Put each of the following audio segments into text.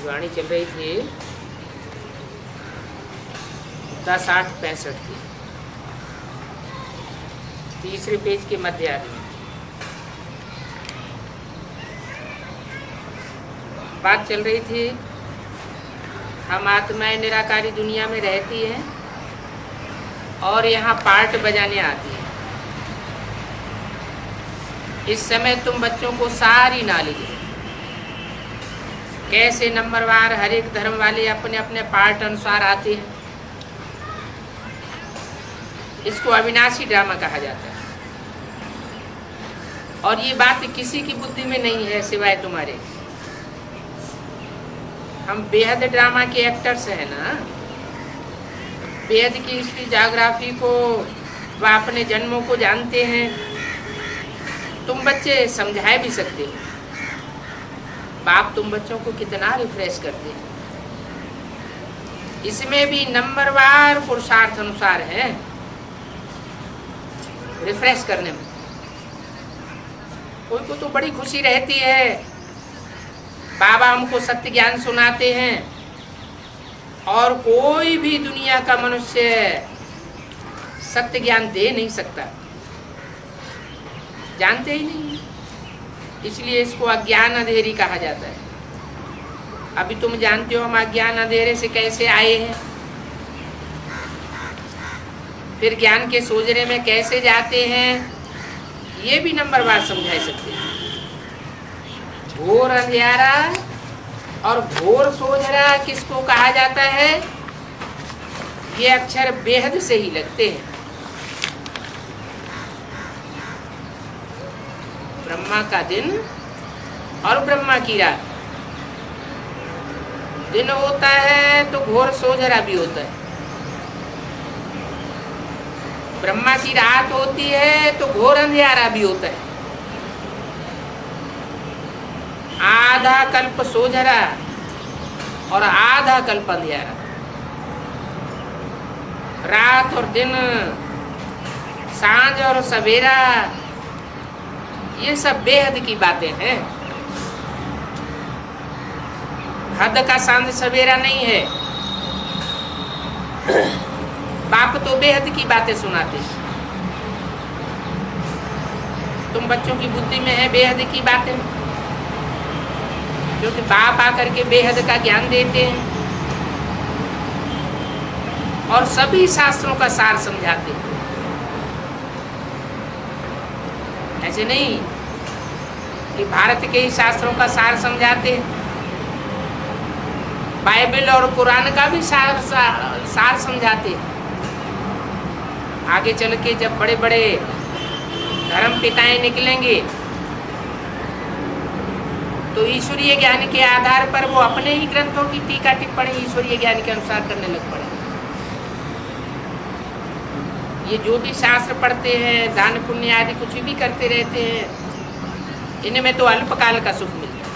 वाणी चल रही थी 10-8-65 की, तीसरे पेज के मध्य आदि में बात चल रही थी। हम आत्माएं निराकारी दुनिया में रहती हैं और यहाँ पार्ट बजाने आती हैं। इस समय तुम बच्चों को सारी नॉलेज है, कैसे नंबरवार हर एक धर्म वाले अपने अपने पार्ट अनुसार आते हैं। इसको अविनाशी ड्रामा कहा जाता है और ये बात किसी की बुद्धि में नहीं है सिवाय तुम्हारे। हम बेहद ड्रामा के एक्टर्स हैं ना, बेहद की हिस्ट्री जाग्राफी को व अपने जन्मों को जानते हैं। तुम बच्चे समझाए भी सकते हो, बाप तुम बच्चों को कितना रिफ्रेश करते हैं। इसमें भी नंबरवार पुरुषार्थ अनुसार है रिफ्रेश करने में। कोई को तो बड़ी खुशी रहती है, बाबा हमको सत्य ज्ञान सुनाते हैं, और कोई भी दुनिया का मनुष्य सत्य ज्ञान दे नहीं सकता, जानते ही नहीं, इसलिए इसको अज्ञान अंधेरी कहा जाता है। अभी तुम जानते हो हम अज्ञान अंधेरे से कैसे आए हैं, फिर ज्ञान के सोजरे में कैसे जाते हैं, ये भी नंबरवार समझा सकते हैं। घोर अंधियारा और घोर सोजरा किसको कहा जाता है, ये अक्षर बेहद से ही लगते हैं। ब्रह्मा का दिन और ब्रह्मा की रात, दिन होता है तो घोर सोजरा भी होता है, ब्रह्मा की रात होती है तो घोर अंधियारा भी होता है। आधा कल्प सोजरा और आधा कल्प अंधियारा, रात और दिन, सांझ और सवेरा, ये सब बेहद की बातें हैं। हद का सांझ सवेरा नहीं है। बाप तो बेहद की बातें सुनाते, तुम बच्चों की बुद्धि में है बेहद की बातें, क्योंकि बाप आकर के बेहद का ज्ञान देते हैं और सभी शास्त्रों का सार समझाते हैं। ऐसे नहीं कि भारत के ही शास्त्रों का सार समझाते हैं, बाइबल और कुरान का भी सार समझाते हैं। आगे चल के जब बड़े बड़े धर्म पिताएं निकलेंगे तो ईश्वरीय ज्ञान के आधार पर वो अपने ही ग्रंथों की टीका टिप्पणी ईश्वरीय ज्ञान के अनुसार करने लग पड़े। ये जो भी शास्त्र पढ़ते हैं, दान पुण्य आदि कुछ भी करते रहते हैं, इनमें तो अल्पकाल का सुख मिलता है।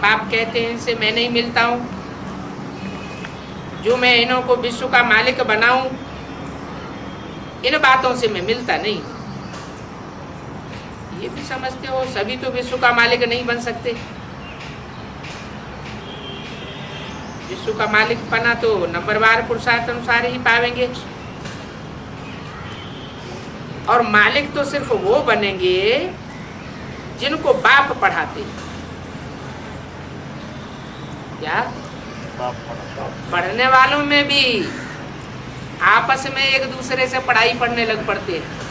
बाप कहते हैं इनसे मैं नहीं मिलता हूँ, जो मैं इन्हों को विश्व का मालिक बनाऊं, इन बातों से मैं मिलता नहीं। ये भी समझते हो सभी तो विश्व का मालिक नहीं बन सकते। विश्व का मालिक बना तो नंबरवार पुरुषार्थ अनुसार ही पावेंगे, और मालिक तो सिर्फ वो बनेंगे जिनको बाप पढ़ाते हैं। क्या पढ़ने वालों में भी आपस में एक दूसरे से पढ़ाई पढ़ने लग पड़ते हैं,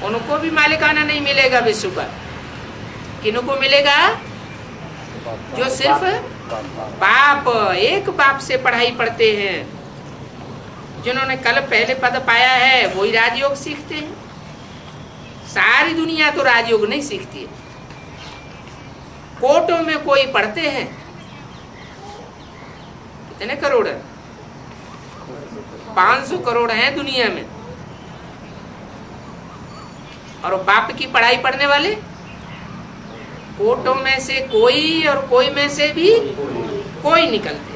उनको भी मालिकाना नहीं मिलेगा विश्व का। किनको मिलेगा? जो सिर्फ बाप, एक बाप से पढ़ाई पढ़ते हैं, जिन्होंने कल पहले पद पाया है वही राजयोग सीखते हैं। सारी दुनिया तो राजयोग नहीं सीखती है। कोटों में कोई पढ़ते हैं, कितने करोड़ है? 500 करोड़ हैं दुनिया में, और बाप की पढ़ाई पढ़ने वाले कोटों में से कोई, और कोई में से भी कोई निकलते।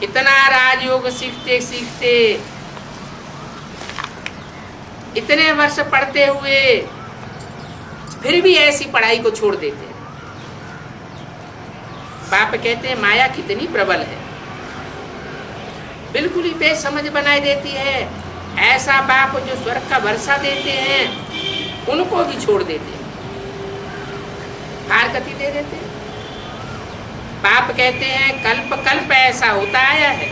इतना राजयोग सीखते सीखते, इतने वर्ष पढ़ते हुए फिर भी ऐसी पढ़ाई को छोड़ देते हैं। बाप कहते हैं माया कितनी प्रबल है, बिल्कुल ही बेसमझ बनाई देती है। ऐसा बाप जो स्वर्ग का वर्षा देते हैं उनको भी छोड़ देते हैं, हारकती दे देते हैं। बाप कहते हैं कल्प कल्प ऐसा होता आया है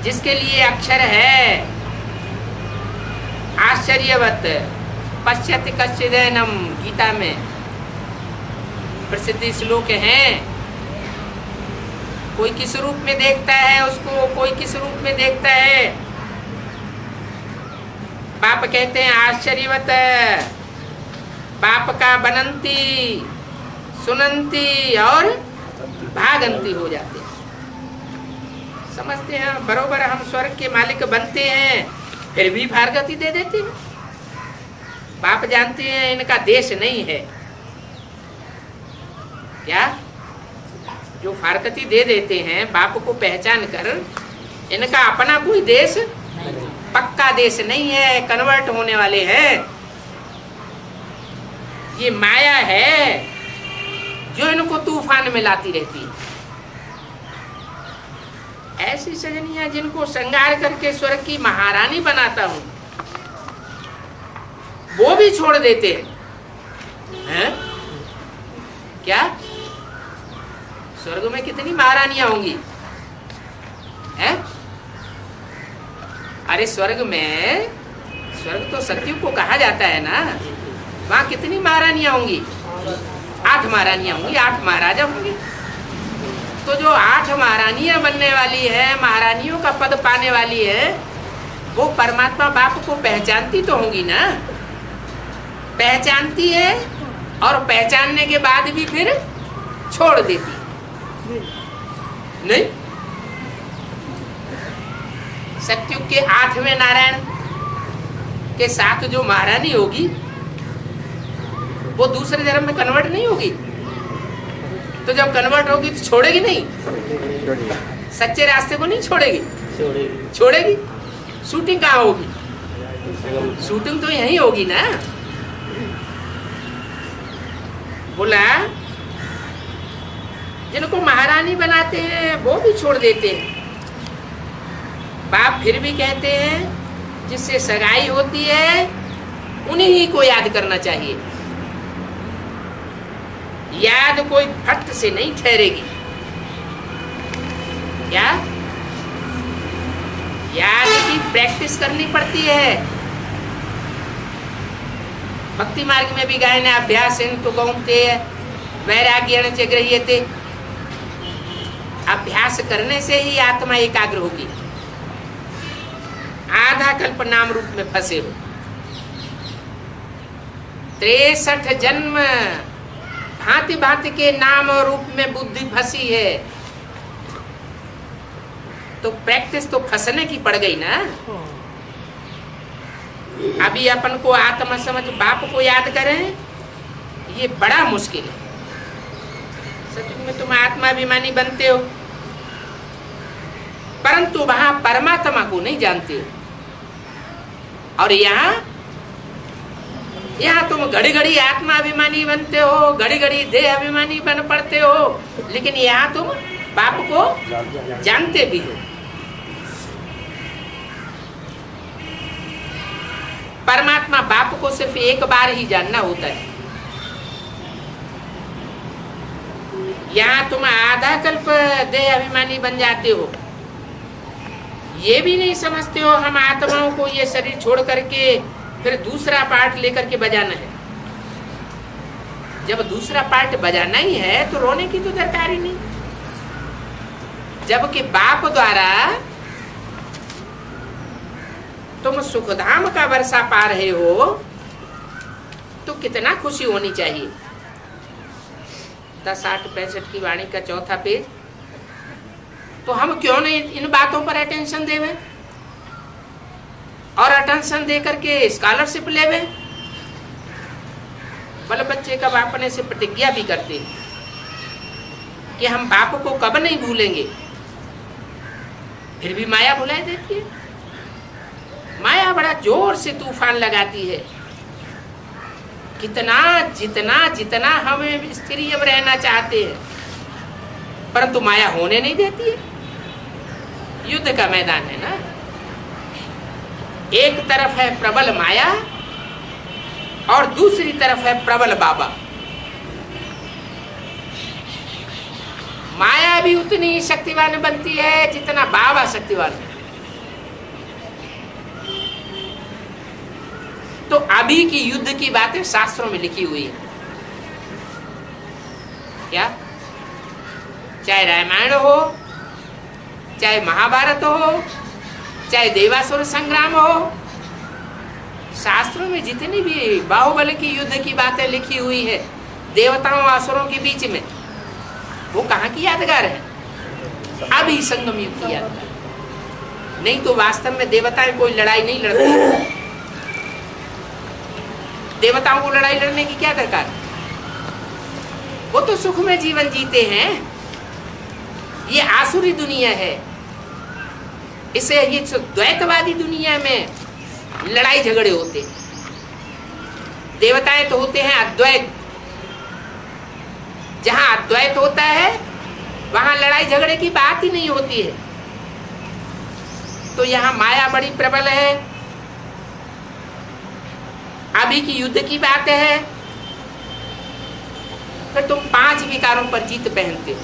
जिसके लिए अक्षर है आश्चर्यवत पश्यति कश्चिदेनम, गीता में प्रसिद्ध श्लोक हैं। कोई किस रूप में देखता है उसको, कोई किस रूप में देखता है। बाप कहते हैं आश्चर्यवत, बाप का बनंती सुनंती और भागंती हो जाते हैं। समझते हैं बरोबर हम स्वर्ग के मालिक बनते हैं, फिर भी भागंती दे देते हैं। बाप जानते हैं इनका देश नहीं है। क्या जो फारकती दे देते हैं बाप को पहचान कर, इनका अपना कोई देश पक्का देश नहीं है, कन्वर्ट होने वाले हैं। ये माया है जो इनको तूफान में लाती रहती है। ऐसी सजनियां जिनको श्रृंगार करके स्वर्ग की महारानी बनाता हूं, वो भी छोड़ देते हैं। क्या स्वर्ग में कितनी महारानियां होंगी हैं? अरे स्वर्ग में, स्वर्ग तो सतयुग को कहा जाता है ना, वहां कितनी महारानियां होंगी? 8 महारानियां होंगी, 8 महाराजा होंगे। तो जो 8 महारानियां बनने वाली है, महारानियों का पद पाने वाली है, वो परमात्मा बाप को पहचानती तो होंगी ना। पहचानती है और पहचानने के बाद भी फिर छोड़ देती नहीं। सतयुग के 8वें नारायण के साथ जो महारानी होगी वो दूसरे जन्म में कन्वर्ट नहीं होगी। तो जब कन्वर्ट होगी तो छोड़ेगी नहीं, सच्चे रास्ते को नहीं छोड़ेगी, छोड़ेगी। शूटिंग कहाँ होगी? शूटिंग तो यहीं होगी ना। बोला जिनको महारानी बनाते हैं वो भी छोड़ देते हैं। बाप फिर भी कहते हैं जिससे सगाई होती है उन्हीं ही को याद करना चाहिए। याद कोई फट से नहीं ठहरेगी। क्या याद की प्रैक्टिस करनी पड़ती है। भक्ति मार्ग में भी गायने अभ्यास तो गौंते वैराग्य च गृह्यते। अभ्यास करने से ही आत्मा एकाग्र होगी। आधा कल्प नाम रूप में फंसे हो, 63 जन्म भांति भांति के नाम और रूप में बुद्धि फंसी है। तो प्रैक्टिस तो फंसने की पड़ गई ना। अभी अपन को आत्मा समझ बाप को याद करें, ये बड़ा मुश्किल है। सचमुच में तुम आत्माभिमानी बनते हो, परंतु वहां परमात्मा को नहीं जानते हो। और यहाँ तुम घड़ी घड़ी आत्माभिमानी बनते हो, घड़ी घड़ी देह अभिमानी बन पड़ते हो, लेकिन यहाँ तुम बाप को जानते भी हो। परमात्मा बाप को सिर्फ एक बार ही जानना होता है। यहाँ तुम आधा कल्प देह अभिमानी बन जाते हो। ये भी नहीं समझते हो हम आत्माओं को ये शरीर छोड़ करके फिर दूसरा पार्ट लेकर के बजाना है। जब दूसरा पार्ट बजाना ही है तो रोने की तो दरकार ही नहीं। जबकि बाप द्वारा तुम सुखधाम का वर्षा पा रहे हो तो कितना खुशी होनी चाहिए। 10, 8, 65 की वाणी का 4था पेज। तो हम क्यों नहीं इन बातों पर अटेंशन देवे और अटेंशन दे करके स्कॉलरशिप लेवे। बल बच्चे कब अपने से प्रतिज्ञा भी करते हैं कि हम बाप को कब नहीं भूलेंगे, फिर भी माया भुला देती है। माया बड़ा जोर से तूफान लगाती है। कितना जितना जितना हम स्त्री अब रहना चाहते हैं, परंतु माया होने नहीं देती है। युद्ध का मैदान है ना, एक तरफ है प्रबल माया और दूसरी तरफ है प्रबल बाबा। माया भी उतनी ही शक्तिवान बनती है जितना बाबा शक्तिवान है। तो अभी की युद्ध की बातें शास्त्रों में लिखी हुई है। क्या? चाहे रामायण हो, चाहे महाभारत हो, चाहे देवासुर संग्राम हो, शास्त्रों में जितनी भी बाहुबल की युद्ध की बातें लिखी हुई है देवताओं और असुरों के बीच में, वो कहाँ की यादगार है? अभी संगम युग की यादगार। नहीं तो वास्तव में देवताएं कोई लड़ाई नहीं लड़ती। देवताओं को लड़ाई लड़ने की क्या दरकार? वो तो सुख में जीवन जीते हैं। ये आसुरी दुनिया है, इसे ये द्वैतवादी दुनिया में लड़ाई झगड़े होते हैं। देवताएं तो होते हैं अद्वैत। जहां अद्वैत होता है वहां लड़ाई झगड़े की बात ही नहीं होती है। तो यहां माया बड़ी प्रबल है। अभी की युद्ध की बात है, फिर तुम 5 विकारों पर जीत पहनते हो।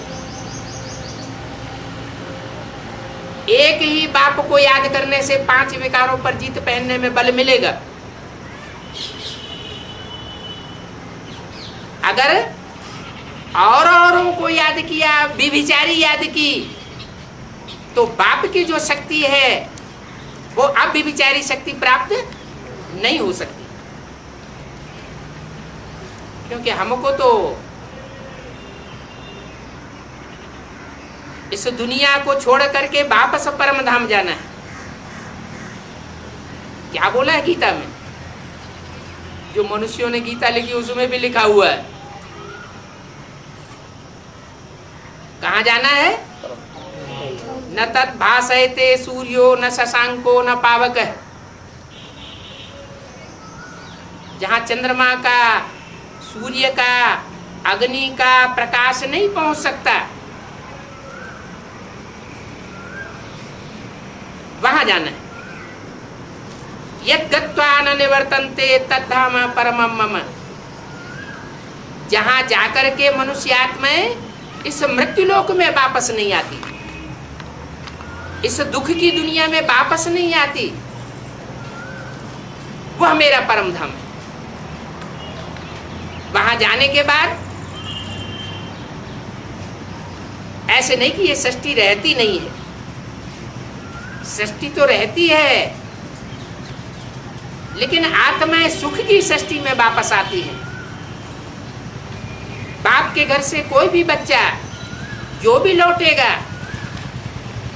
एक ही बाप को याद करने से 5 विकारों पर जीत पहनने में बल मिलेगा। अगर औरों को याद किया, व्यभिचारी याद की, तो बाप की जो शक्ति है वो अब व्यभिचारी शक्ति प्राप्त नहीं हो सकती। क्योंकि हमको तो इस दुनिया को छोड़ करके वापस परम धाम जाना है। क्या बोला है गीता में? जो मनुष्यों ने गीता लिखी उसमें भी लिखा हुआ है। कहाँ जाना है? न तत् भासयते सूर्यो न शशांको न पावक। जहाँ चंद्रमा का, सूर्य का, अग्नि का प्रकाश नहीं पहुंच सकता, वहां जाना है। यत् गत्वा न निवर्तन्ते तद्धाम परमं मम। जहां जाकर के मनुष्य आत्माएं इस मृत्युलोक में वापस नहीं आती, इस दुख की दुनिया में वापस नहीं आती, वह मेरा परम धाम है। वहां जाने के बाद ऐसे नहीं कि ये सृष्टि रहती नहीं है, सृष्टि तो रहती है, लेकिन आत्माएं सुख की सृष्टि में वापस आती है। बाप के घर से कोई भी बच्चा जो भी लौटेगा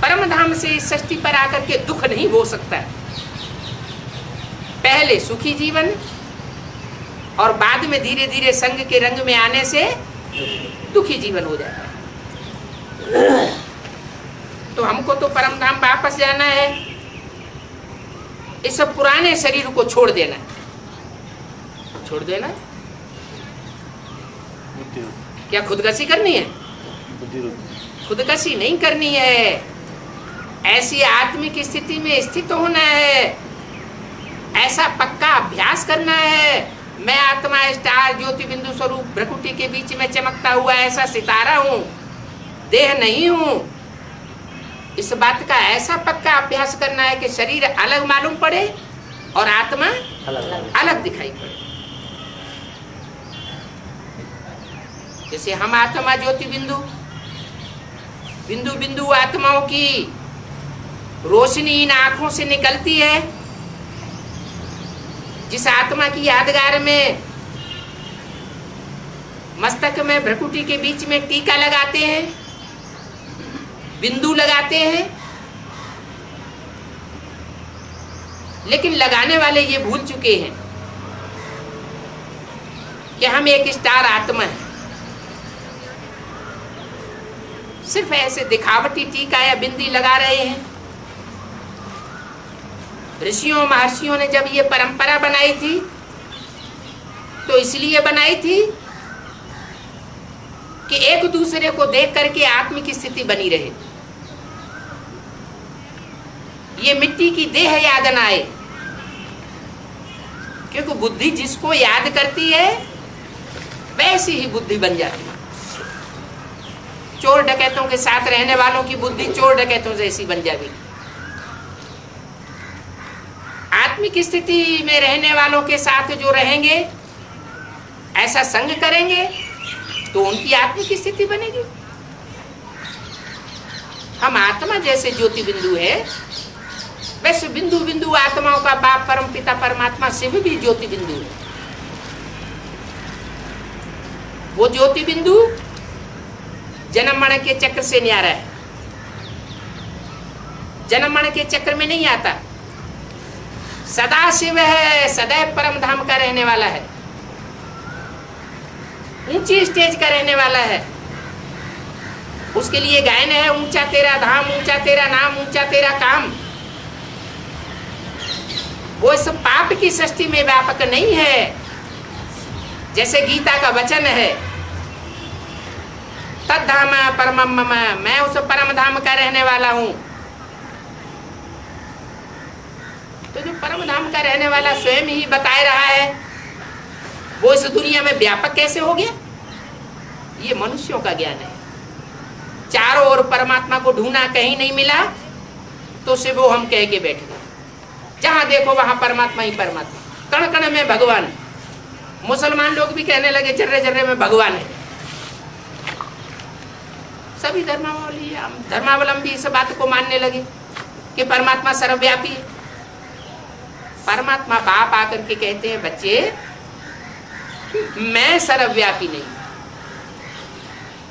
परम धाम से इस सृष्टि पर आकर के दुख नहीं हो सकता। पहले सुखी जीवन और बाद में धीरे धीरे संग के रंग में आने से दुखी जीवन हो जाता है। तो हमको तो परम धाम वापस जाना है, इस पुराने शरीर को छोड़ देना। छोड़ देना क्या खुदकशी करनी है? खुदकशी नहीं करनी है। ऐसी आत्मिक स्थिति में स्थित होना है, ऐसा पक्का अभ्यास करना है। मैं आत्मा स्टार ज्योति बिंदु स्वरूप भ्रकुटी के बीच में चमकता हुआ ऐसा सितारा हूं, देह नहीं हूं। इस बात का ऐसा पक्का अभ्यास करना है कि शरीर अलग मालूम पड़े और आत्मा अलग दिखाई पड़े। जैसे हम आत्मा ज्योति बिंदु, बिंदु बिंदु आत्माओं की रोशनी इन आंखों से निकलती है। जिस आत्मा की यादगार में मस्तक में भ्रकुटी के बीच में टीका लगाते हैं, बिंदु लगाते हैं, लेकिन लगाने वाले ये भूल चुके हैं कि हम एक स्टार आत्मा है। सिर्फ ऐसे दिखावटी टीका या बिंदी लगा रहे हैं। ऋषियों महर्षियों ने जब ये परंपरा बनाई थी तो इसलिए बनाई थी कि एक दूसरे को देख करके आत्मिक स्थिति बनी रहे, ये मिट्टी की देह याद न आए। क्योंकि बुद्धि जिसको याद करती है वैसी ही बुद्धि बन जाती है। चोर डकैतों के साथ रहने वालों की बुद्धि चोर डकैतों जैसी बन जाएगी। आत्मिक स्थिति में रहने वालों के साथ जो रहेंगे, ऐसा संग करेंगे, तो उनकी आत्मिक स्थिति बनेगी। हम आत्मा जैसे ज्योति बिंदु है, वैसे बिंदु बिंदु आत्माओं का बाप परम पिता परमात्मा शिव भी ज्योति बिंदु है। वो ज्योति बिंदु जन्म मरण के चक्र से न्यारा है, जन्म मरण के चक्र में नहीं आता। सदा शिव है, सदैव परम धाम का रहने वाला है, ऊंची स्टेज का रहने वाला है। उसके लिए गायन है, ऊंचा तेरा धाम, ऊंचा तेरा नाम, ऊंचा तेरा काम। वो इस पाप की सृष्टि में व्यापक नहीं है, जैसे गीता का वचन है, तद्धाम परमम मम, मैं उस परम धाम का रहने वाला हूं। तो जो परम धाम का रहने वाला स्वयं ही बता रहा है, वो इस दुनिया में व्यापक कैसे हो गया? ये मनुष्यों का ज्ञान है। चारों ओर परमात्मा को ढूंढना, कहीं नहीं मिला तो सिर्फ वो हम कह के बैठ गए। जहां देखो वहां परमात्मा ही परमात्मा, कण कण में भगवान। मुसलमान लोग भी कहने लगे जर्रे जर्रे में भगवान है। सभी धर्मावलंबी इस बात को मानने लगे कि परमात्मा सर्वव्यापी है। परमात्मा बाप आकर के कहते हैं, बच्चे मैं सर्वव्यापी नहीं।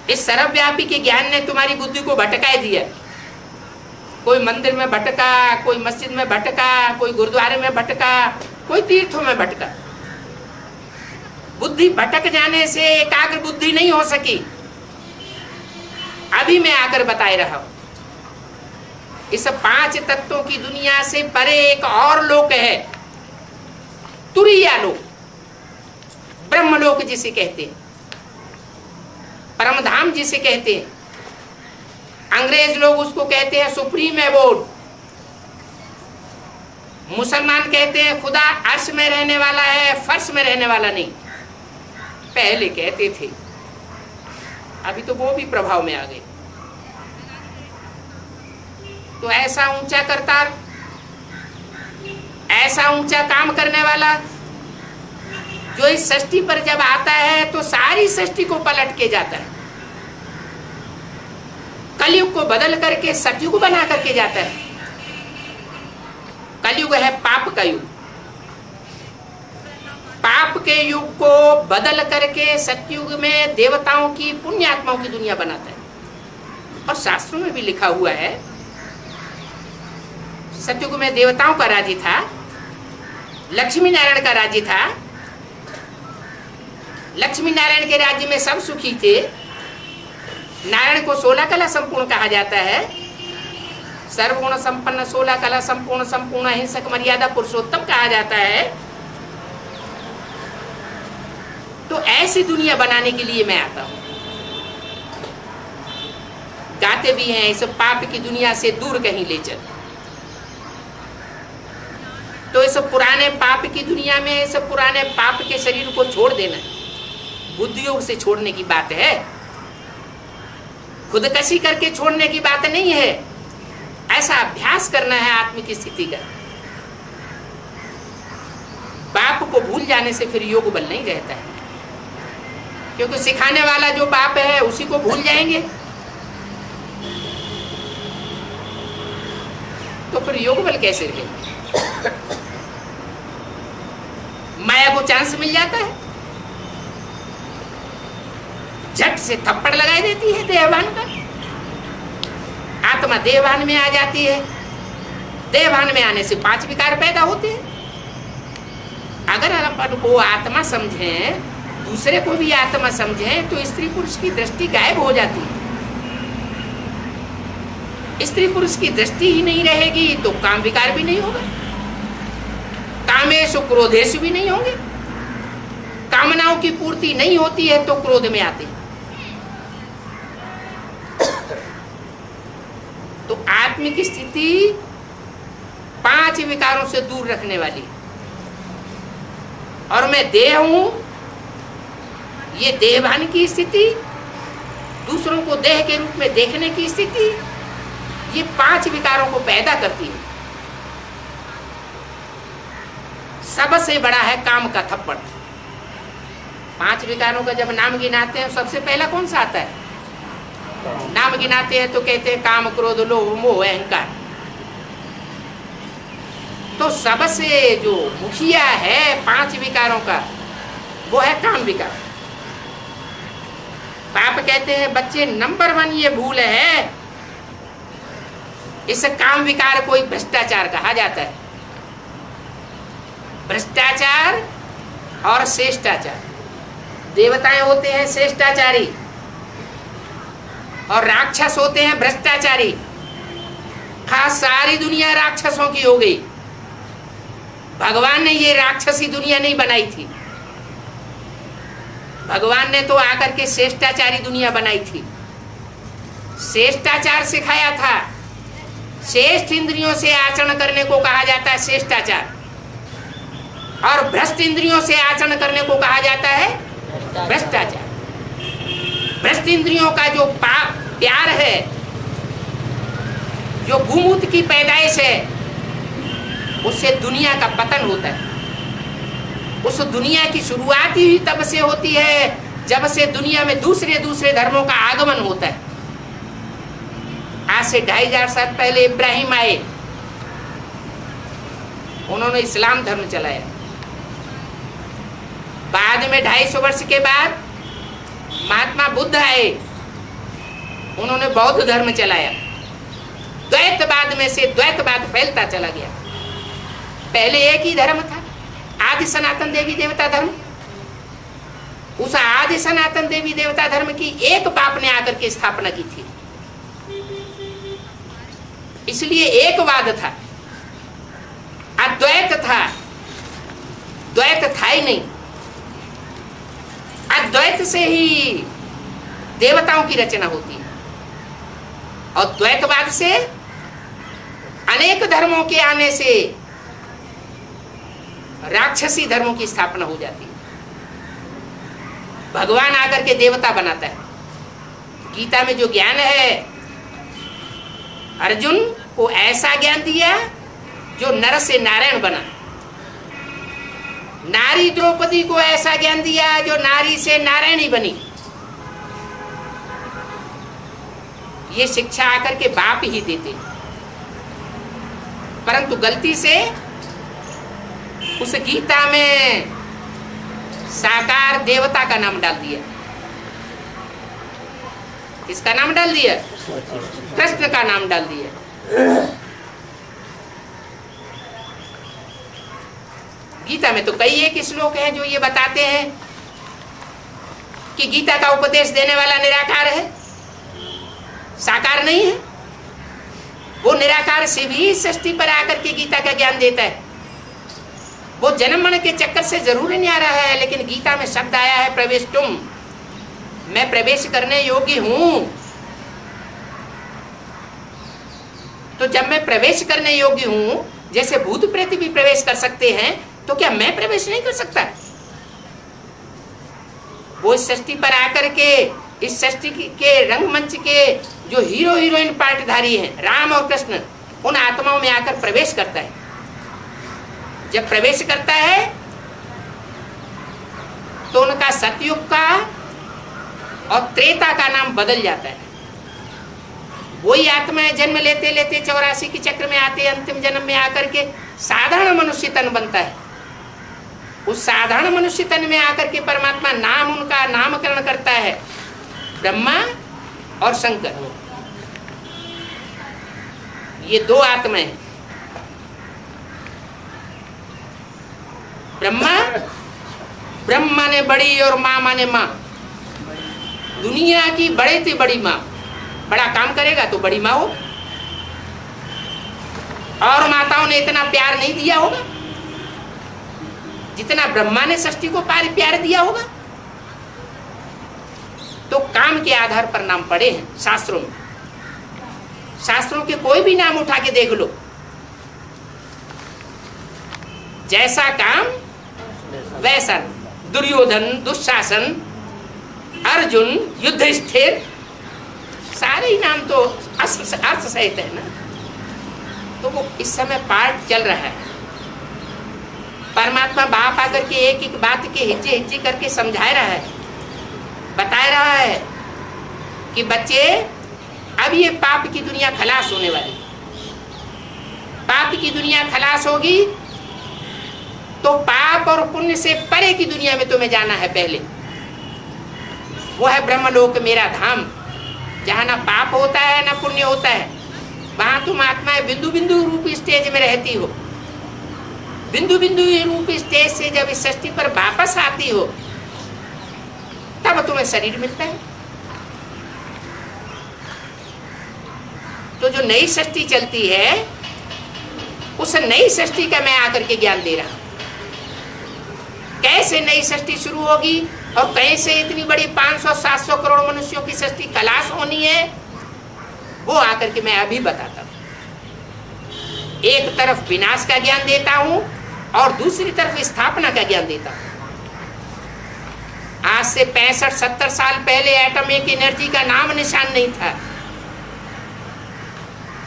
इस सर्वव्यापी के ज्ञान ने तुम्हारी बुद्धि को भटकाए दिया। कोई मंदिर में भटका, कोई मस्जिद में भटका, कोई गुरुद्वारे में भटका, कोई तीर्थों में भटका। बुद्धि भटक जाने से एकाग्र बुद्धि नहीं हो सकी। अभी मैं आकर बताए रहा हूं, इस 5 तत्वों की दुनिया से परे एक और लोक है, तुरीया लोक, ब्रह्मलोक जिसे कहते हैं, परमधाम जिसे कहते हैं। अंग्रेज लोग उसको कहते हैं सुप्रीम एबोर्ड। मुसलमान कहते हैं खुदा अर्श में रहने वाला है, फर्श में रहने वाला नहीं। पहले कहते थे, अभी तो वो भी प्रभाव में आ गए। तो ऐसा ऊंचा करतार, ऐसा ऊंचा काम करने वाला जो इस सृष्टि पर जब आता है तो सारी सृष्टि को पलट के जाता है। कलयुग को बदल करके सतयुग बना करके जाता है। कलयुग है पाप का युग। पाप के युग को बदल करके सतयुग में देवताओं की, पुण्यात्माओं की दुनिया बनाता है। और शास्त्रों में भी लिखा हुआ है, सतयुग में देवताओं का राज्य था, लक्ष्मी नारायण का राज्य था। लक्ष्मी नारायण के राज्य में सब सुखी थे। नारायण को 16 कला संपूर्ण कहा जाता है। सर्वगुण संपन्न, 16 कला संपूर्ण, संपूर्ण अहिंसक, मर्यादा पुरुषोत्तम कहा जाता है। तो ऐसी दुनिया बनाने के लिए मैं आता हूं। गाते भी हैं, इस पाप की दुनिया से दूर कहीं ले चल। तो इस पुराने पाप की दुनिया में, इस पुराने पाप के शरीर को छोड़ देना बुद्धि योग से छोड़ने की बात है, खुदकशी करके छोड़ने की बात नहीं है। ऐसा अभ्यास करना है आत्मिक स्थिति का। बाप को भूल जाने से फिर योग बल नहीं रहता है, क्योंकि सिखाने वाला जो बाप है उसी को भूल जाएंगे तो फिर योग बल कैसे रहेगा? माया को चांस मिल जाता है, झट से थप्पड़ लगाई देती है देहभान का। आत्मा देहभान में आ जाती है। देहभान में आने से 5 विकार पैदा होते हैं। अगर अपन को आत्मा समझें, दूसरे को भी आत्मा समझें, तो स्त्री पुरुष की दृष्टि गायब हो जाती है। स्त्री पुरुष की दृष्टि ही नहीं रहेगी तो काम विकार भी नहीं होगा, कामेशु क्रोधेशु भी नहीं होंगे, कामनाओं की पूर्ति नहीं होती है तो क्रोध में आते हैं। तो आत्मिक स्थिति 5 विकारों से दूर रखने वाली। और मैं देह हूं, ये देहभान की स्थिति, दूसरों को देह के रूप में देखने की स्थिति, ये 5 विकारों को पैदा करती है। सबसे बड़ा है काम का थप्पड़। 5 विकारों का जब नाम गिनाते हैं सबसे पहला कौन सा आता है? नाम गिनाते हैं तो कहते हैं काम, क्रोध, लोभ, मोह, अहंकार। तो सबसे जो मुखिया है 5 विकारों का वो है काम विकार। पाप कहते हैं बच्चे नंबर 1 ये भूल है, इस काम विकार को भ्रष्टाचार कहा जाता है। भ्रष्टाचार और श्रेष्ठाचार। देवताएं होते हैं श्रेष्ठाचारी और राक्षस होते हैं भ्रष्टाचारी। खास सारी दुनिया राक्षसों की हो गई। भगवान ने ये राक्षसी दुनिया नहीं बनाई थी, भगवान ने तो आकर के श्रेष्ठाचारी दुनिया बनाई थी। श्रेष्ठाचार सिखाया था। श्रेष्ठ इंद्रियों से आचरण करने को कहा जाता है श्रेष्ठाचार, और भ्रष्ट इंद्रियों से आचरण करने को कहा जाता है भ्रष्टाचार। भ्रष्ट इंद्रियों का जो प्यार है, जो गुमूत की पैदाइश है, उससे दुनिया का पतन होता है। उस दुनिया की शुरुआत ही तब से होती है जब से दुनिया में दूसरे दूसरे धर्मों का आगमन होता है। आज से 2500 साल पहले इब्राहिम आए, उन्होंने इस्लाम धर्म चलाया। बाद में 250 वर्ष के बाद महात्मा बुद्ध आए, उन्होंने बौद्ध धर्म चलाया। द्वैतवाद में से द्वैतवाद फैलता चला गया। पहले एक ही धर्म था, आदि सनातन देवी देवता धर्म। उस आदि सनातन देवी देवता धर्म की एक बाप ने आकर के स्थापना की थी, इसलिए एकवाद था, अद्वैत था। द्वैत था ही नहीं। अद्वैत से ही देवताओं की रचना होती है, और द्वैतवाद से अनेक धर्मों के आने से राक्षसी धर्मों की स्थापना हो जाती है। भगवान आकर के देवता बनाता है। गीता में जो ज्ञान है, अर्जुन को ऐसा ज्ञान दिया जो नर से नारायण बना। नारी द्रौपदी को ऐसा ज्ञान दिया जो नारी से नारायणी बनी। ये शिक्षा आकर के बाप ही देते, परंतु गलती से उस गीता में साकार देवता का नाम डाल दिया। किसका नाम डाल दिया? कृष्ण का नाम डाल दिया। गीता में तो कई एक श्लोक हैं जो ये बताते हैं कि गीता का उपदेश देने वाला निराकार है, साकार नहीं है। वो निराकार से भी सृष्टि पर आकर के गीता का ज्ञान देता है। वो जन्म मरण के चक्कर से जरूर नहीं आ रहा है, लेकिन गीता में शब्द आया है प्रवेश तुम, मैं प्रवेश करने योग्य हूं। तो जब मैं प्रवेश करने योग्य हूं, जैसे भूत प्रेत भी प्रवेश कर सकते हैं, तो क्या मैं प्रवेश नहीं कर सकता? वो इस सृष्टि पर आकर के, इस सृष्टि के रंगमंच के जो हीरो हीरोइन पार्टधारी हैं, राम और कृष्ण, उन आत्माओं में आकर प्रवेश करता है। जब प्रवेश करता है तो उनका सतयुग का और त्रेता का नाम बदल जाता है। वही आत्माएं जन्म लेते लेते 84 की चक्र में आते, अंतिम जन्म में आकर के साधारण मनुष्य तन बनता है। उस साधारण मनुष्य तन में आकर के परमात्मा नाम, उनका नामकरण करता है, ब्रह्मा और शंकर। ये 2 आत्माएं हैं। ब्रह्मा माने बड़ी और माँ माने माँ। दुनिया की बड़े से बड़ी माँ, बड़ा काम करेगा तो बड़ी माँ हो। और माताओं ने इतना प्यार नहीं दिया होगा। जितना ब्रह्मा ने सृष्टि को प्यार दिया होगा। तो काम के आधार पर नाम पड़े हैं शास्त्रों में। शास्त्रों के कोई भी नाम उठा के देख लो, जैसा काम वैसा। दुर्योधन, दुशासन, अर्जुन, युधिष्ठिर, सारे ही नाम तो अर्थ सहित है ना। तो वो इस समय पाठ चल रहा है। परमात्मा बाप आकर के एक एक बात के हिज्जे हिज्जे करके समझा रहा है, बता रहा है कि बच्चे अब ये पाप की दुनिया खलास होने वाली। पाप की दुनिया खलास होगी तो पाप और पुण्य से परे की दुनिया में तुम्हें जाना है। पहले वो है ब्रह्मलोक, मेरा धाम, जहां ना पाप होता है ना पुण्य होता है। वहां तुम आत्माएं बिंदु बिंदु रूप स्टेज में रहती हो। बिंदु बिंदु रूप स्टेज से जब इस सृष्टि पर वापस आती हो तब तुम्हें शरीर मिलता है। तो जो नई सृष्टि चलती है उस नई सृष्टि का मैं आकर के ज्ञान दे रहा हूं। कैसे नई सृष्टि शुरू होगी और कैसे इतनी बड़ी 500-700 करोड़ मनुष्यों की सृष्टि खलास होनी है, वो आकर के मैं अभी बताता हूं। एक तरफ विनाश का ज्ञान देता हूं और दूसरी तरफ स्थापना का ज्ञान देता हूं। आज से 65-70 साल पहले एटॉमिक एनर्जी का नाम निशान नहीं था।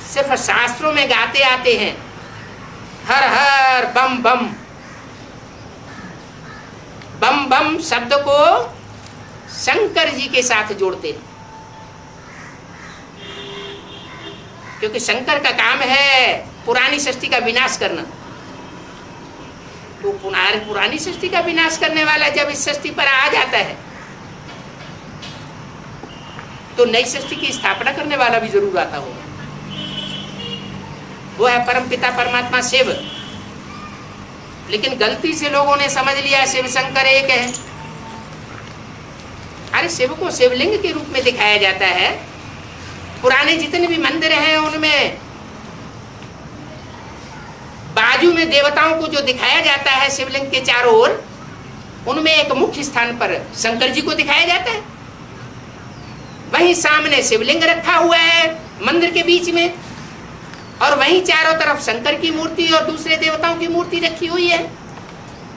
सिर्फ शास्त्रों में गाते आते हैं हर हर बम बम। बम बम शब्द को शंकर जी के साथ जोड़ते हैं, क्योंकि शंकर का काम है पुरानी सृष्टि का विनाश करना। तो पुरानी सृष्टि का विनाश करने वाला जब इस सृष्टि पर आ जाता है तो नई सृष्टि की स्थापना करने वाला भी जरूर आता होगा। वो है परमपिता परमात्मा शिव। लेकिन गलती से लोगों ने समझ लिया शिव शंकर एक है। अरे शिव को शिवलिंग के रूप में दिखाया जाता है। पुराने जितने भी मंदिर हैं उनमें बाजू में देवताओं को जो दिखाया जाता है शिवलिंग के चारों ओर, उनमें एक मुख्य स्थान पर शंकर जी को दिखाया जाता है। वहीं सामने शिवलिंग रखा हुआ है मंदिर के बीच में, और वहीं चारों तरफ शंकर की मूर्ति और दूसरे देवताओं की मूर्ति रखी हुई है।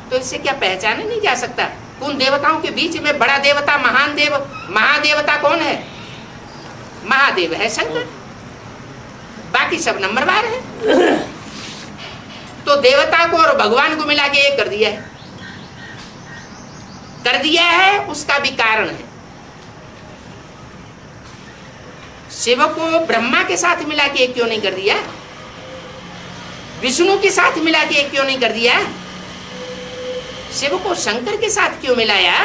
तो इससे क्या पहचाना नहीं जा सकता उन देवताओं के बीच में बड़ा देवता, महान देव, महादेवता कौन है? महादेव है शंकर, बाकी सब नंबरवार है। तो देवता को और भगवान को मिला के एक कर दिया है। कर दिया है उसका भी कारण है। शिव को ब्रह्मा के साथ मिला के एक क्यों नहीं कर दिया? विष्णु के साथ मिला के एक क्यों नहीं कर दिया? शिव को शंकर के साथ क्यों मिलाया?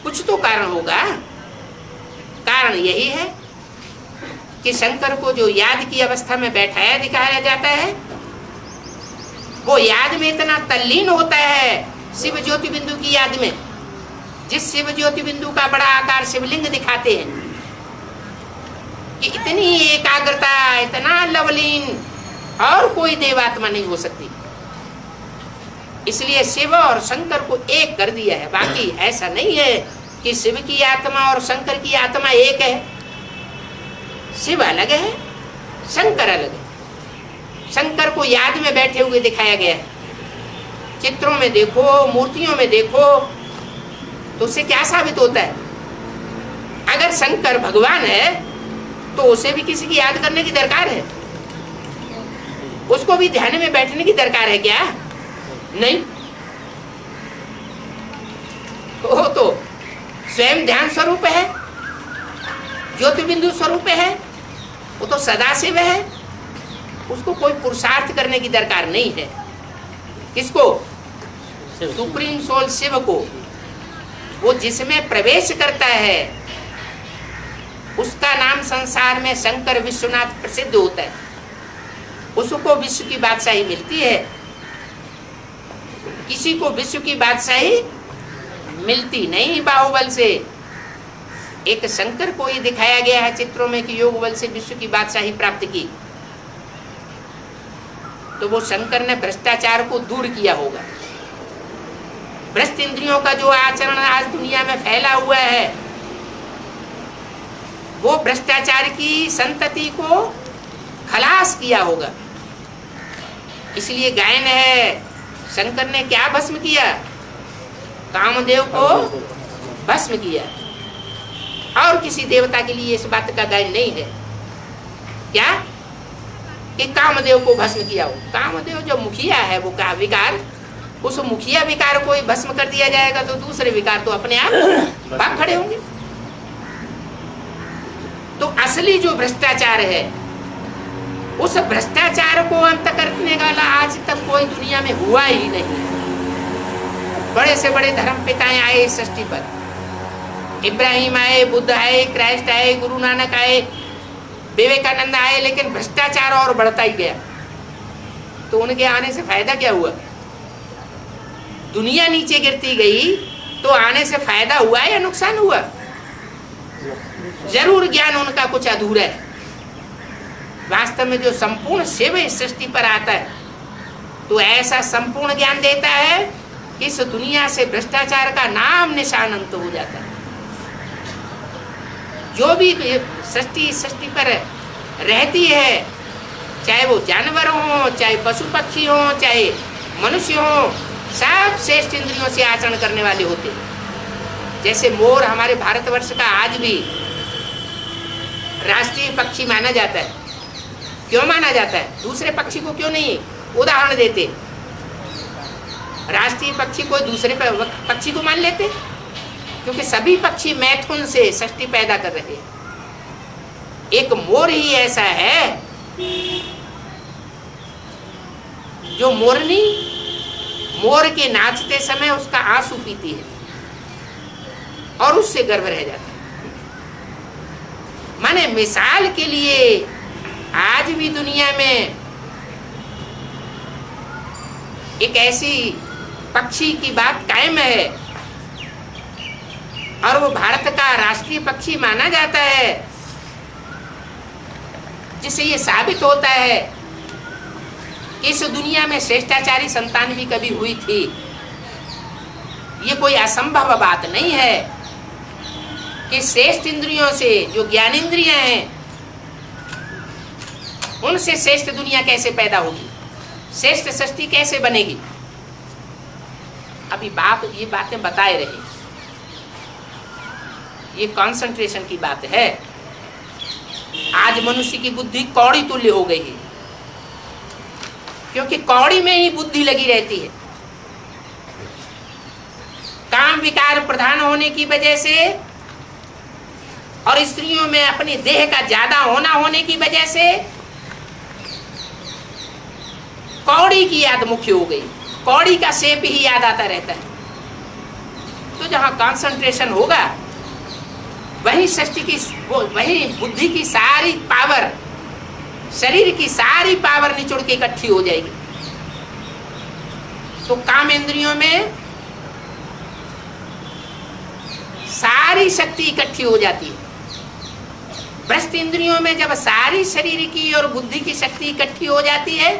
कुछ तो कारण होगा। कारण यही है कि शंकर को जो याद की अवस्था में बैठाया दिखाया जाता है, वो याद में इतना तल्लीन होता है शिव ज्योति बिंदु की याद में। जिस शिव ज्योति बिंदु का बड़ा आकार शिवलिंग दिखाते हैं कि इतनी एकाग्रता, इतना लवलीन और कोई देवात्मा नहीं हो सकती। इसलिए शिव और शंकर को एक कर दिया है। बाकी ऐसा नहीं है कि शिव की आत्मा और शंकर की आत्मा एक है। शिव अलग है, शंकर अलग है। शंकर को याद में बैठे हुए दिखाया गया है। चित्रों में देखो, मूर्तियों में देखो, तो उससे क्या साबित होता है? अगर शंकर भगवान है तो उसे भी किसी की याद करने की दरकार है? उसको भी ध्यान में बैठने की दरकार है क्या? नहीं। वो तो स्वयं ध्यान स्वरूप है, ज्योति बिंदु स्वरूप है, वो तो सदाशिव है। उसको कोई पुरुषार्थ करने की दरकार नहीं है। किसको? सुप्रीम सोल शिव को। वो जिसमें प्रवेश करता है उसका नाम संसार में शंकर विश्वनाथ प्रसिद्ध होता है। उसको विश्व की बादशाही मिलती है। किसी को विश्व की बादशाही मिलती नहीं बाहुबल से। एक शंकर को ही दिखाया गया है चित्रों में कि योग बल से विश्व की बादशाही प्राप्त की। तो वो शंकर ने भ्रष्टाचार को दूर किया होगा। भ्रष्ट इंद्रियों का जो आचरण आज दुनिया में फैला हुआ है, वो भ्रष्टाचार की संतति को खलास किया होगा। इसलिए गायन है, शंकर ने क्या भस्म किया? कामदेव को भस्म किया। और किसी देवता के लिए इस बात का गायन नहीं है क्या कि कामदेव को भस्म किया हो। कामदेव जो मुखिया है वो का विकार, उस मुखिया विकार को भस्म कर दिया जाएगा तो दूसरे विकार तो अपने आप भाग खड़े होंगे। तो असली जो भ्रष्टाचार है, उस भ्रष्टाचार को अंत करने वाला आज तक कोई दुनिया में हुआ ही नहीं। बड़े से बड़े धर्म पिताएं आए इस सृष्टि पर, इब्राहिम आए, बुद्ध आए, क्राइस्ट आए, गुरु नानक आए, विवेकानंद आए, लेकिन भ्रष्टाचार और बढ़ता ही गया। तो उनके आने से फायदा क्या हुआ? दुनिया नीचे गिरती गई तो आने से फायदा हुआ या नुकसान हुआ? जरूर ज्ञान उनका कुछ अधूरा है। वास्तव में जो संपूर्ण शिव इस सृष्टि पर आता है तो ऐसा संपूर्ण ज्ञान देता है कि इस दुनिया से भ्रष्टाचार का नाम निशान अंत हो जाता है। जो भी सृष्टि पर रहती है, चाहे वो जानवर हो, चाहे पशु पक्षी हो, चाहे मनुष्य हो, सब श्रेष्ठ इंद्रियों से आचरण करने वाले होते हैं। जैसे मोर हमारे भारतवर्ष का आज भी राष्ट्रीय पक्षी माना जाता है। क्यों माना जाता है? दूसरे पक्षी को क्यों नहीं उदाहरण देते? राष्ट्रीय पक्षी कोई दूसरे पक्षी को मान लेते? क्योंकि सभी पक्षी मैथुन से सृष्टि पैदा कर रहे हैं। एक मोर ही ऐसा है जो मोरनी मोर के नाचते समय उसका आंसू पीती है और उससे गर्व रह जाता है। माने मिसाल के लिए आज भी दुनिया में एक ऐसी पक्षी की बात कायम है और वो भारत का राष्ट्रीय पक्षी माना जाता है, जिससे ये साबित होता है कि इस दुनिया में श्रेष्ठाचारी संतान भी कभी हुई थी। ये कोई असंभव बात नहीं है कि श्रेष्ठ इंद्रियों से जो ज्ञानेंद्रियां हैं उनसे श्रेष्ठ दुनिया कैसे पैदा होगी, श्रेष्ठ सृष्टि कैसे बनेगी। अभी बाप ये बातें बताए रहे, ये कंसंट्रेशन की बात है। आज मनुष्य की बुद्धि कौड़ी तुल्य हो गई है, क्योंकि कौड़ी में ही बुद्धि लगी रहती है। काम विकार प्रधान होने की वजह से और स्त्रियों में अपने देह का ज्यादा होने की वजह से कौड़ी की याद मुख्य हो गई। कौड़ी का शेप ही याद आता रहता है। तो जहां कंसंट्रेशन होगा वही सृष्टि की, वही बुद्धि की सारी पावर, शरीर की सारी पावर निचुड़ के इकट्ठी हो जाएगी। तो काम इंद्रियों में सारी शक्ति इकट्ठी हो जाती है। भ्रष्ट इंद्रियों में जब सारी शरीर की और बुद्धि की शक्ति इकट्ठी हो जाती है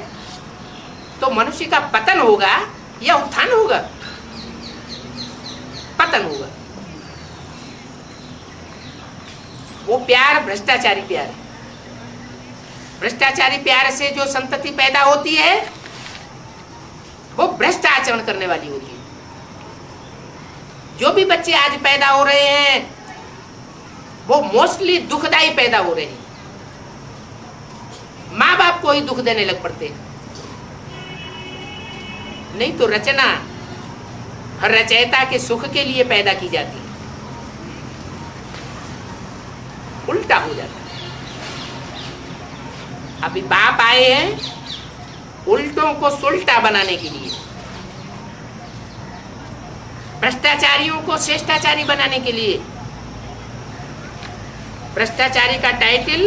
तो मनुष्य का पतन होगा या उत्थान होगा? पतन होगा। वो प्यार भ्रष्टाचारी प्यार है। भ्रष्टाचारी प्यार से जो संतति पैदा होती है वो भ्रष्ट आचरण करने वाली होती है। जो भी बच्चे आज पैदा हो रहे हैं वो मोस्टली दुखदाई पैदा हो रहे हैं। माँ बाप को ही दुख देने लग पड़ते हैं। नहीं तो रचना हर रचयिता के सुख के लिए पैदा की जाती है, उल्टा हो जाता है। अभी बाप आए हैं उल्टों को सुल्टा बनाने के लिए, भ्रष्टाचारियों को श्रेष्ठाचारी बनाने के लिए। भ्रष्टाचारी का टाइटल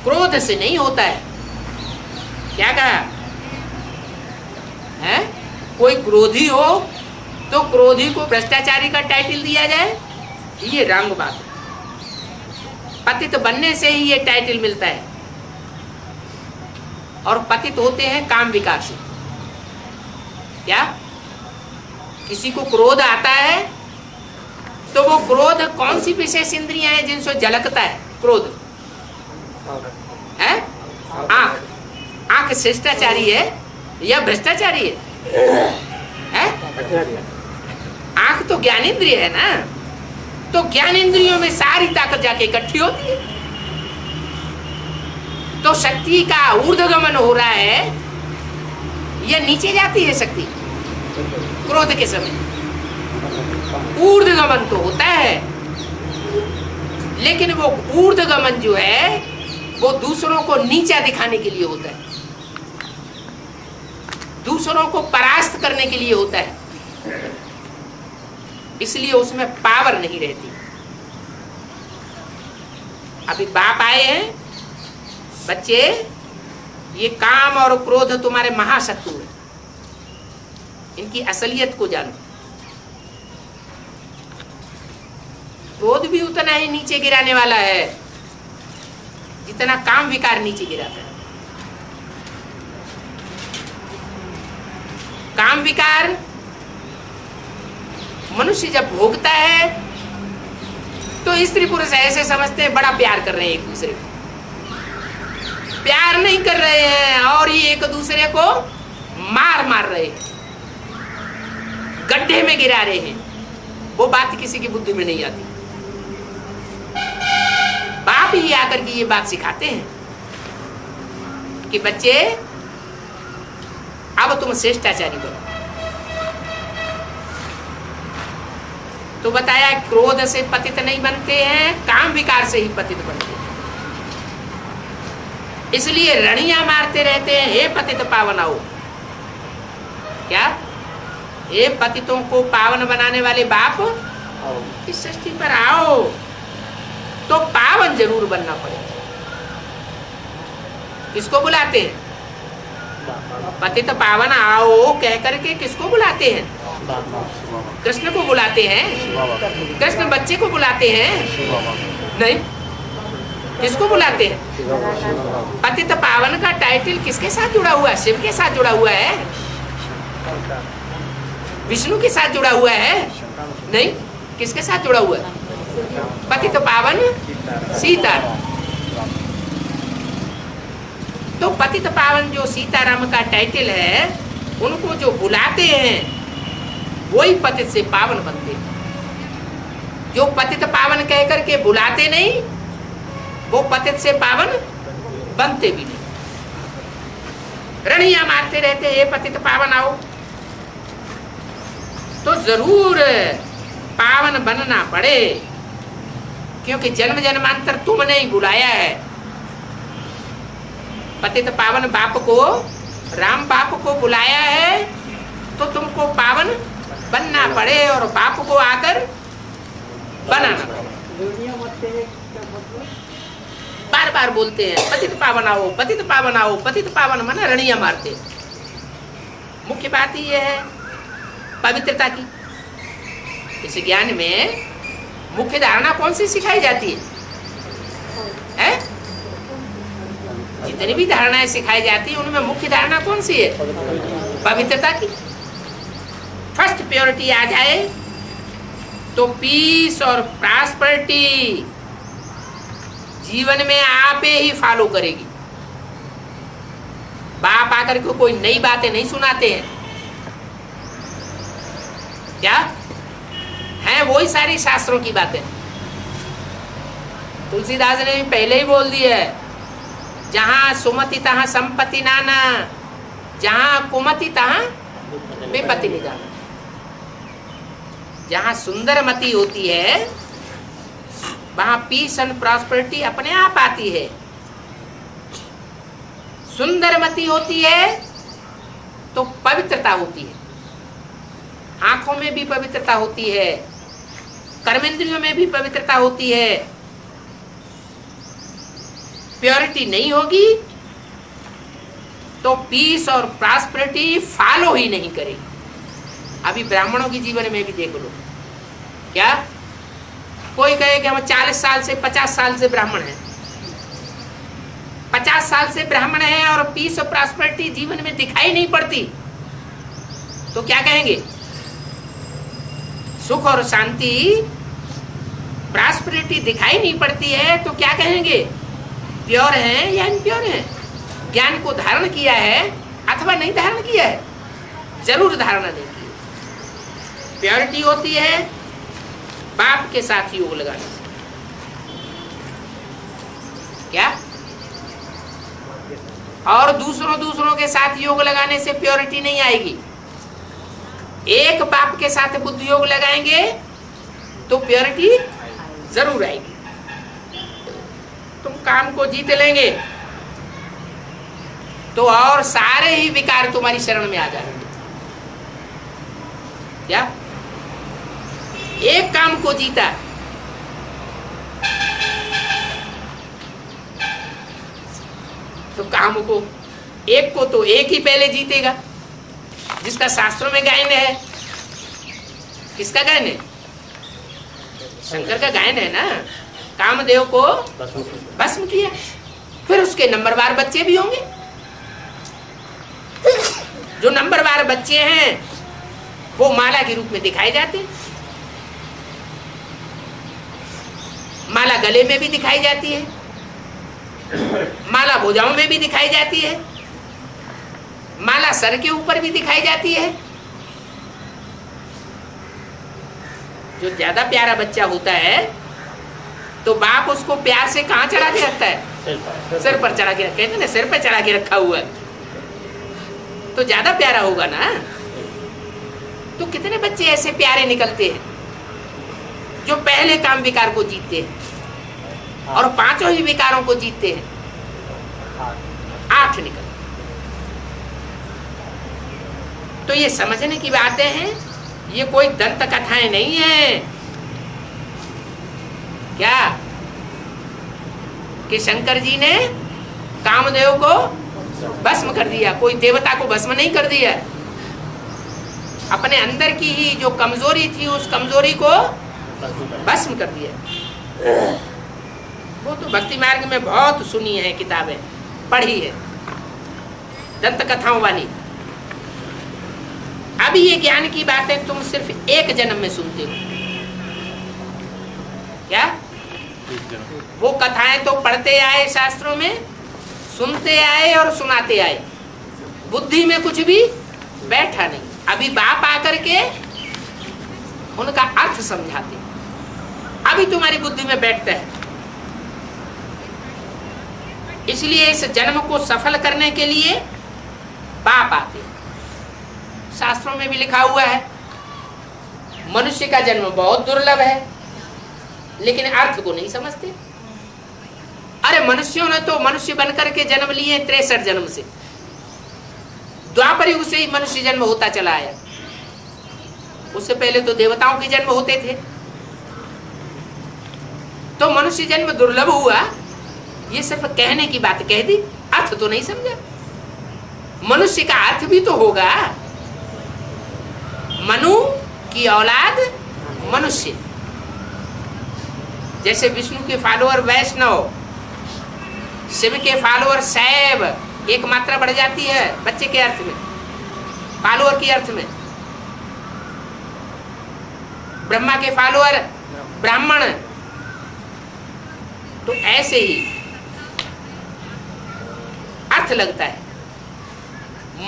क्रोध से नहीं होता है। क्या कहा है? कोई क्रोधी हो तो क्रोधी को भ्रष्टाचारी का टाइटल दिया जाए, ये रंग बात है। पतित बनने से ही ये टाइटल मिलता है और पतित होते हैं काम विकार से। क्या किसी को क्रोध आता है तो वो क्रोध कौन सी विशेष इंद्रियां हैं जिनसे झलकता है क्रोध है? आंख। आंख शिष्टाचारी है या भ्रष्टाचारी है? आंख तो ज्ञानेंद्रिय है ना, तो ज्ञानेंद्रियों में सारी ताकत जाके इकट्ठी होती है। तो शक्ति का ऊर्ध्वगमन हो रहा है या नीचे जाती है शक्ति क्रोध के समय? ऊर्ध्वगमन तो होता है, लेकिन वो ऊर्ध्वगमन जो है वो दूसरों को नीचा दिखाने के लिए होता है, दूसरों को परास्त करने के लिए होता है, इसलिए उसमें पावर नहीं रहती। अभी बाप आए हैं, बच्चे ये काम और क्रोध तुम्हारे महाशत्रु है, इनकी असलियत को जानो। क्रोध भी उतना ही नीचे गिराने वाला है जितना काम विकार नीचे गिराता है। काम विकार मनुष्य जब भोगता है तो स्त्री पुरुष ऐसे समझते हैं बड़ा प्यार कर रहे हैं एक दूसरे को, प्यार नहीं कर रहे हैं और ये एक दूसरे को मार मार रहे हैं, गड्ढे में गिरा रहे हैं। वो बात किसी की बुद्धि में नहीं आती। बाप ही आकर के ये बात सिखाते हैं कि बच्चे अब तुम श्रेष्ठाचारी बनो। तो बताया क्रोध से पतित नहीं बनते हैं, काम विकार से ही पतित बनते हैं। इसलिए रणियां मारते रहते हैं, हे पतित पावन आओ। क्या? हे पतितों को पावन बनाने वाले बाप इस सृष्टि पर आओ। तो पावन जरूर बनना पड़ेगा। किसको बुलाते हैं? पतित पावन आओ कह करके किसको बुलाते हैं? कृष्ण को बुलाते हैं। कृष्ण बच्चे को बुलाते हैं? नहीं, किसको बुलाते हैं? पतित पावन का टाइटल किसके साथ जुड़ा हुआ है? शिव के साथ जुड़ा हुआ है? विष्णु के साथ जुड़ा हुआ है? नहीं, किसके साथ जुड़ा हुआ है? पतित पावन सीता। तो पतित पावन जो सीताराम का टाइटल है, उनको जो बुलाते हैं वही पतित से पावन बनते हैं। जो पतित पावन कह करके बुलाते नहीं, वो पतित से पावन बनते भी नहीं। रणियां मारते रहते, ये पतित पावन आओ। तो जरूर पावन बनना पड़े, क्योंकि जन्म जन्मांतर तुमने ही बुलाया है। पतित पावन बाप को, राम बाप को बुलाया है, तो तुमको पावन बनना पड़े और बाप को आकर बनाना पड़े। बार बार बोलते हैं पतित पावन आओ, पतित पावन आओ, पतित पावन मना रणियां मारते। मुख्य बात ही यह है पवित्रता की। इस ज्ञान में मुख्य धारणा कौन सी सिखाई जाती है? जितनी भी धारणाएं सिखाई जाती है उनमें मुख्य धारणा कौन सी है? पवित्रता की। फर्स्ट प्योरिटी आ जाए तो पीस और प्रॉस्पेरिटी जीवन में आप ही फॉलो करेगी। बाप आकर के कोई नई बातें नहीं सुनाते हैं। क्या हैं? वही सारी शास्त्रों की बातें। तुलसीदास ने भी पहले ही बोल दिया है, जहां सुमति तहां संपत्ति नाना, जहां कुमति तहां विपत्ति निदान। जहां सुंदर मति होती है वहां पीस एंड प्रॉस्पेरिटी अपने आप आती है। सुंदर मति होती है तो पवित्रता होती है, आंखों में भी पवित्रता होती है, कर्मेंद्रियों में भी पवित्रता होती है। प्योरिटी नहीं होगी तो पीस और प्रॉस्पेरिटी फॉलो ही नहीं करेगी। अभी ब्राह्मणों के जीवन में भी देख लो, क्या कोई कहे कि हम 40 साल से 50 साल से ब्राह्मण हैं, 50 साल से ब्राह्मण हैं और पीस और प्रॉस्पेरिटी जीवन में दिखाई नहीं पड़ती, तो क्या कहेंगे? सुख और शांति, प्रॉस्पेरिटी दिखाई नहीं पड़ती है तो क्या कहेंगे? प्योर है या इम्प्योर है? ज्ञान को धारण किया है अथवा नहीं धारण किया है? जरूर धारणा नहीं की। प्योरिटी होती है बाप के साथ योग लगाने से। क्या? और दूसरों के साथ योग लगाने से प्योरिटी नहीं आएगी। एक बाप के साथ बुद्धि योग लगाएंगे तो प्योरिटी जरूर आएगी। तुम काम को जीत लेंगे तो और सारे ही विकार तुम्हारी शरण में आ जाएंगे। क्या? एक काम को जीता तो काम को, एक को तो एक ही पहले जीतेगा, जिसका शास्त्रों में गायन है। किसका गायन है? शंकर का गायन है ना। कामदेव को भस्म किया, फिर उसके नंबरवार बच्चे भी होंगे। जो नंबरवार बच्चे हैं वो माला के रूप में दिखाए जाते हैं। माला गले में भी दिखाई जाती है, माला भुजाओं में भी दिखाई जाती है, माला सर के ऊपर भी दिखाई जाती है। जो ज्यादा प्यारा बच्चा होता है तो बाप उसको प्यार से कहाँ चढ़ा के रखता है? सिर पर चढ़ा के, कहते हैं ना सिर पर चढ़ा के रखा हुआ है, तो ज्यादा प्यारा होगा ना। तो कितने बच्चे ऐसे प्यारे निकलते हैं जो पहले काम विकार को जीतते हैं और पांचों ही विकारों को जीतते हैं। 8 निकल। तो ये समझने की बातें हैं, ये कोई दंत कथाएं नहीं है। क्या कि शंकर जी ने कामदेव को भस्म कर दिया, कोई देवता को भस्म नहीं कर दिया। अपने अंदर की ही जो कमजोरी थी उस कमजोरी को भस्म कर दिया। वो तो भक्ति मार्ग में बहुत सुनी है, किताबें पढ़ी है, दंत कथाओं वाली। अभी ये ज्ञान की बातें तुम सिर्फ एक जन्म में सुनते हो। क्या? वो कथाएं तो पढ़ते आए, शास्त्रों में सुनते आए और सुनाते आए, बुद्धि में कुछ भी बैठा नहीं। अभी बाप आकर के उनका अर्थ समझाते, अभी तुम्हारी बुद्धि में बैठता है। इसलिए इस जन्म को सफल करने के लिए बाप आते हैं। शास्त्रों में भी लिखा हुआ है मनुष्य का जन्म बहुत दुर्लभ है, लेकिन अर्थ को नहीं समझते। अरे मनुष्यों ने तो मनुष्य बनकर के जन्म लिए 63 जन्म से। द्वापर युग से ही मनुष्य जन्म होता चला आया। उससे पहले तो देवताओं के जन्म होते थे। तो मनुष्य जन्म दुर्लभ हुआ, ये सिर्फ कहने की बात कह दी, अर्थ तो नहीं समझा। मनुष्य का अर्थ भी तो होगा। मनु की औलाद मनुष्य, जैसे विष्णु के फॉलोअर वैष्णव, शिव के फॉलोअर शैव, एक मात्रा बढ़ जाती है बच्चे के अर्थ में, फॉलोअर के अर्थ में। ब्रह्मा के फॉलोअर ब्राह्मण। तो ऐसे ही अर्थ लगता है।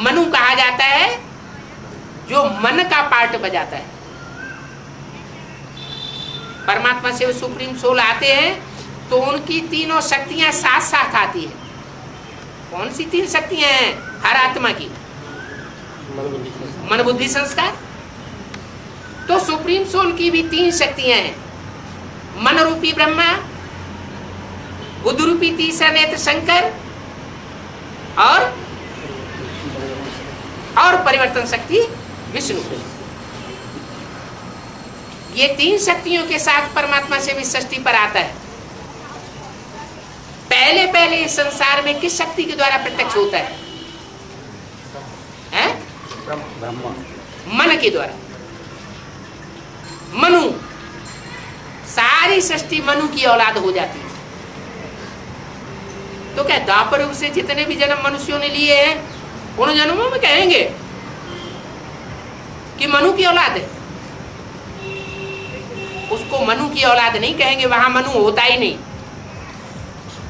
मनु कहा जाता है जो मन का पार्ट बजाता है। परमात्मा से सुप्रीम सोल आते हैं तो उनकी तीनों शक्तियां साथ साथ आती है। कौन सी 3 शक्तियां हैं हर आत्मा की? मन बुद्धि संस्कार। तो सुप्रीम सोल की भी 3 शक्तियां हैं, मन रूपी ब्रह्मा, बुद्ध रूपी तीसरा नेत्र शंकर, और परिवर्तन शक्ति विष्णु। ये 3 शक्तियों के साथ परमात्मा से भी सृष्टि पर आता है। पहले इस संसार में किस शक्ति के द्वारा प्रत्यक्ष होता है? मन के द्वारा। मनु, सारी सृष्टि मनु की औलाद हो जाती है। तो क्या द्वापर युग से जितने भी जन्म मनुष्यों ने लिए हैं उन जन्मों में कहेंगे कि मनु की औलाद है? उसको मनु की औलाद नहीं कहेंगे, वहां मनु होता ही नहीं।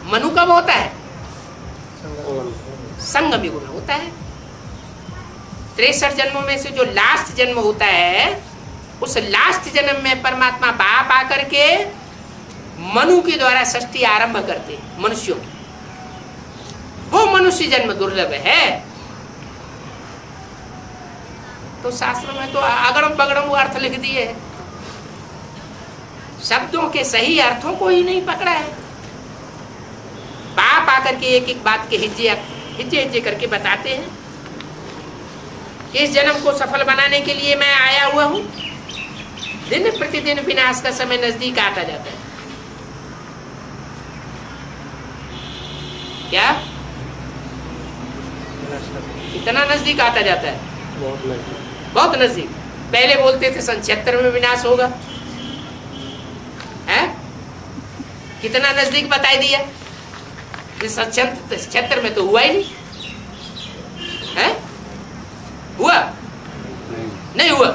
मनु कब होता है? संगम युग में होता है। 63 जन्मों में से जो लास्ट जन्म होता है, उस लास्ट जन्म में परमात्मा बाप आकर के मनु के द्वारा सृष्टि आरंभ करते मनुष्यों की। वो मनुष्य जन्म दुर्लभ है। तो शास्त्र में तो अगड़म बगड़म वो अर्थ लिख दिए, शब्दों के सही अर्थों को ही नहीं पकड़ा है। बाप आकर के एक एक बात के हिज्जे हिज्जे करके बताते हैं कि इस जन्म को सफल बनाने के लिए मैं आया हुआ हूं। दिन प्रतिदिन विनाश का समय नजदीक आता जाता है। क्या इतना नजदीक आता जाता है? बहुत नजदीक। पहले बोलते थे सन 76 में विनाश होगा, है? कितना नजदीक बताई दिया। सन 76 में तो हुआ ही नहीं, है? हुआ नहीं हुआ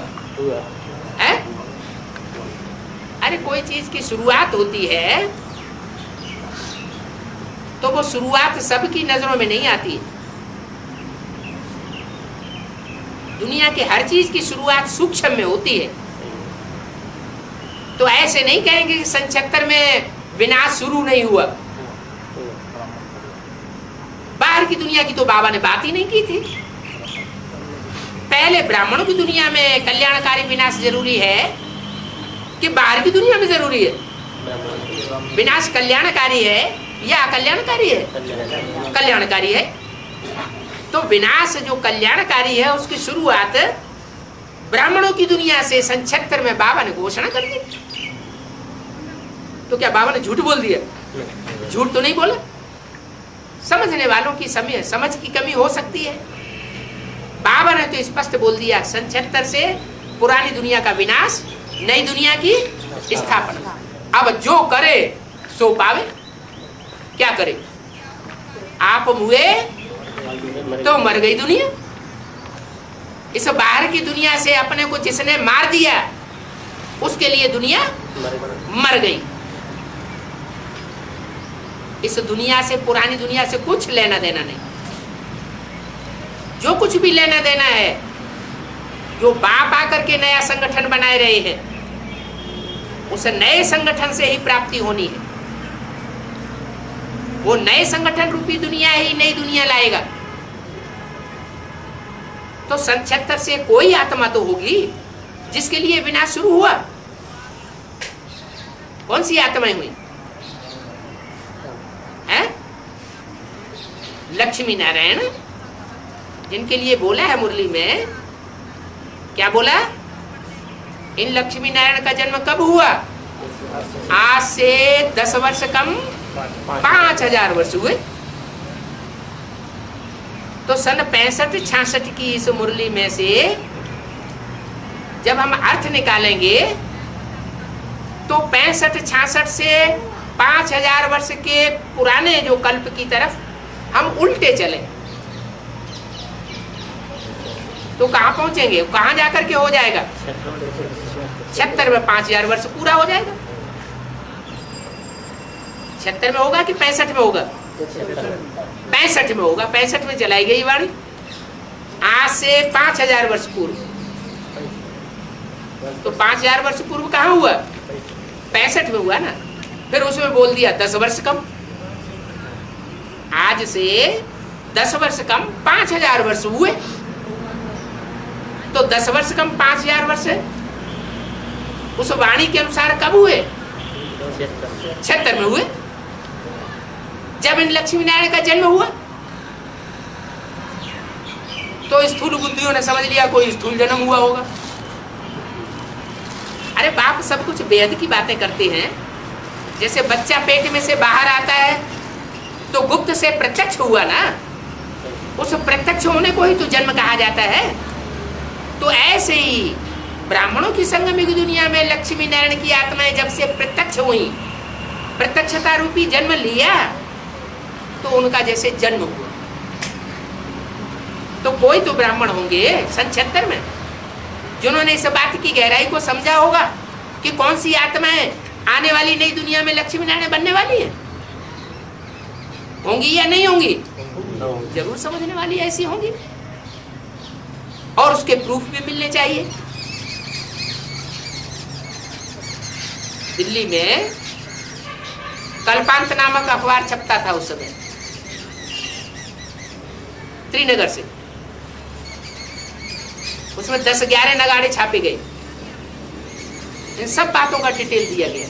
है? अरे कोई चीज की शुरुआत होती है तो वो शुरुआत सबकी नजरों में नहीं आती है। दुनिया के हर चीज की शुरुआत सूक्ष्म में होती है। तो ऐसे नहीं कहेंगे कि सन 76 में विनाश शुरू नहीं हुआ। बाहर की दुनिया की तो बाबा ने बात ही नहीं की थी। पहले ब्राह्मणों की दुनिया में कल्याणकारी विनाश जरूरी है कि बाहर की दुनिया में जरूरी है? विनाश कल्याणकारी है या अकल्याणकारी है? कल्याणकारी है। तो विनाश जो कल्याणकारी है उसकी शुरुआत ब्राह्मणों की दुनिया से सन 76 में बाबा ने घोषणा कर दी। तो क्या बाबा ने झूठ बोल दिया? झूठ तो नहीं बोला। समझने वालों की समझ की कमी हो सकती है। बाबा ने तो स्पष्ट बोल दिया, सन 76 से पुरानी दुनिया का विनाश, नई दुनिया की स्थापना। अब जो करे सो पावे। क्या करे? आप हुए तो मर गई दुनिया। इस बाहर की दुनिया से अपने को जिसने मार दिया उसके लिए दुनिया मर गई। इस दुनिया से, पुरानी दुनिया से कुछ लेना देना नहीं। जो कुछ भी लेना देना है, जो बाप आकर के नया संगठन बनाए रहे हैं, उस नए संगठन से ही प्राप्ति होनी है। वो नए संगठन रूपी दुनिया ही नई दुनिया लाएगा। तो सन 76 से कोई आत्मा तो होगी जिसके लिए विनाश शुरू हुआ। कौन सी आत्माएं हुई हैं? लक्ष्मी नारायण, जिनके लिए बोला है मुरली में, क्या बोला? इन लक्ष्मी नारायण का जन्म कब हुआ? आज से 10 वर्ष कम 5000 वर्ष हुए। तो सन 65-66 की इस मुरली में से जब हम अर्थ निकालेंगे तो 65-66 से 5000 वर्ष के पुराने जो कल्प की तरफ हम उल्टे चले तो कहां पहुंचेंगे? कहां जाकर के हो जाएगा? 76 में 5000 वर्ष पूरा हो जाएगा। 76 में होगा कि 65 में होगा? 65 में होगा। 65 में चलाई गई वाणी। आज से 5000 वर्ष पूर्व। तो 5000 वर्ष पूर्व कहाँ हुआ? 65 में हुआ ना। फिर उसमें बोल दिया 10 वर्ष कम। आज से 10 वर्ष कम 5000 वर्ष हुए। तो 10 वर्ष कम 5000 वर्ष उस वाणी के अनुसार कब हुए? 76 में हुए, जब इन लक्ष्मी नारायण का जन्म हुआ। तो स्थूल बुद्धियों ने समझ लिया कोई स्थूल जन्म हुआ होगा। अरे बाप सब कुछ बेहद की बातें करते हैं। जैसे बच्चा पेट में से बाहर आता है तो गुप्त से प्रत्यक्ष हुआ ना, उस प्रत्यक्ष होने को ही तो जन्म कहा जाता है। तो ऐसे ही ब्राह्मणों की संगमिक दुनिया में लक्ष्मी नारायण की आत्माएं जब से प्रत्यक्ष हुई, प्रत्यक्षता रूपी जन्म लिया, तो उनका जैसे जन्म हुआ। तो कोई तो ब्राह्मण होंगे सन 76 में जिन्होंने इस बात की गहराई को समझा होगा कि कौन सी आत्माएं आने वाली नई दुनिया में लक्ष्मी नारायण बनने वाली है, होंगी या नहीं होंगी? जरूर समझने वाली ऐसी होंगी, और उसके प्रूफ भी मिलने चाहिए। दिल्ली में कल्पांत नामक अखबार छपता था उस समय, त्रिनगर से। उसमें 10-11 नगाड़े छापे गए, इन सब बातों का डिटेल दिया गया।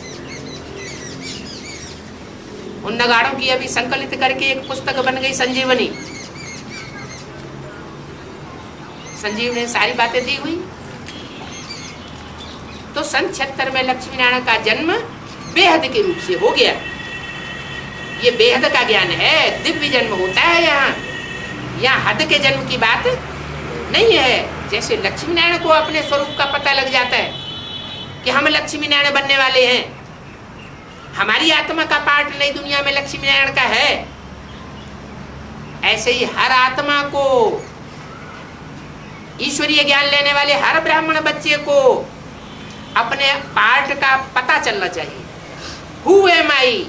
उन नगाड़ों की अभी संकलित करके एक पुस्तक बन गई, संजीवनी। संजीवनी सारी बातें दी हुई। तो सन 76 में लक्ष्मी नारायण का जन्म बेहद के रूप से हो गया। ये बेहद का ज्ञान है, दिव्य जन्म होता है यहाँ हद के जन्म की बात नहीं है। जैसे लक्ष्मी नारायण को अपने स्वरूप का पता लग जाता है कि हम लक्ष्मी नारायण बनने वाले हैं, हमारी आत्मा का पार्ट नई दुनिया में लक्ष्मी नारायण का है, ऐसे ही हर आत्मा को, ईश्वरीय ज्ञान लेने वाले हर ब्राह्मण बच्चे को अपने पार्ट का पता चलना चाहिए। हु एम आई,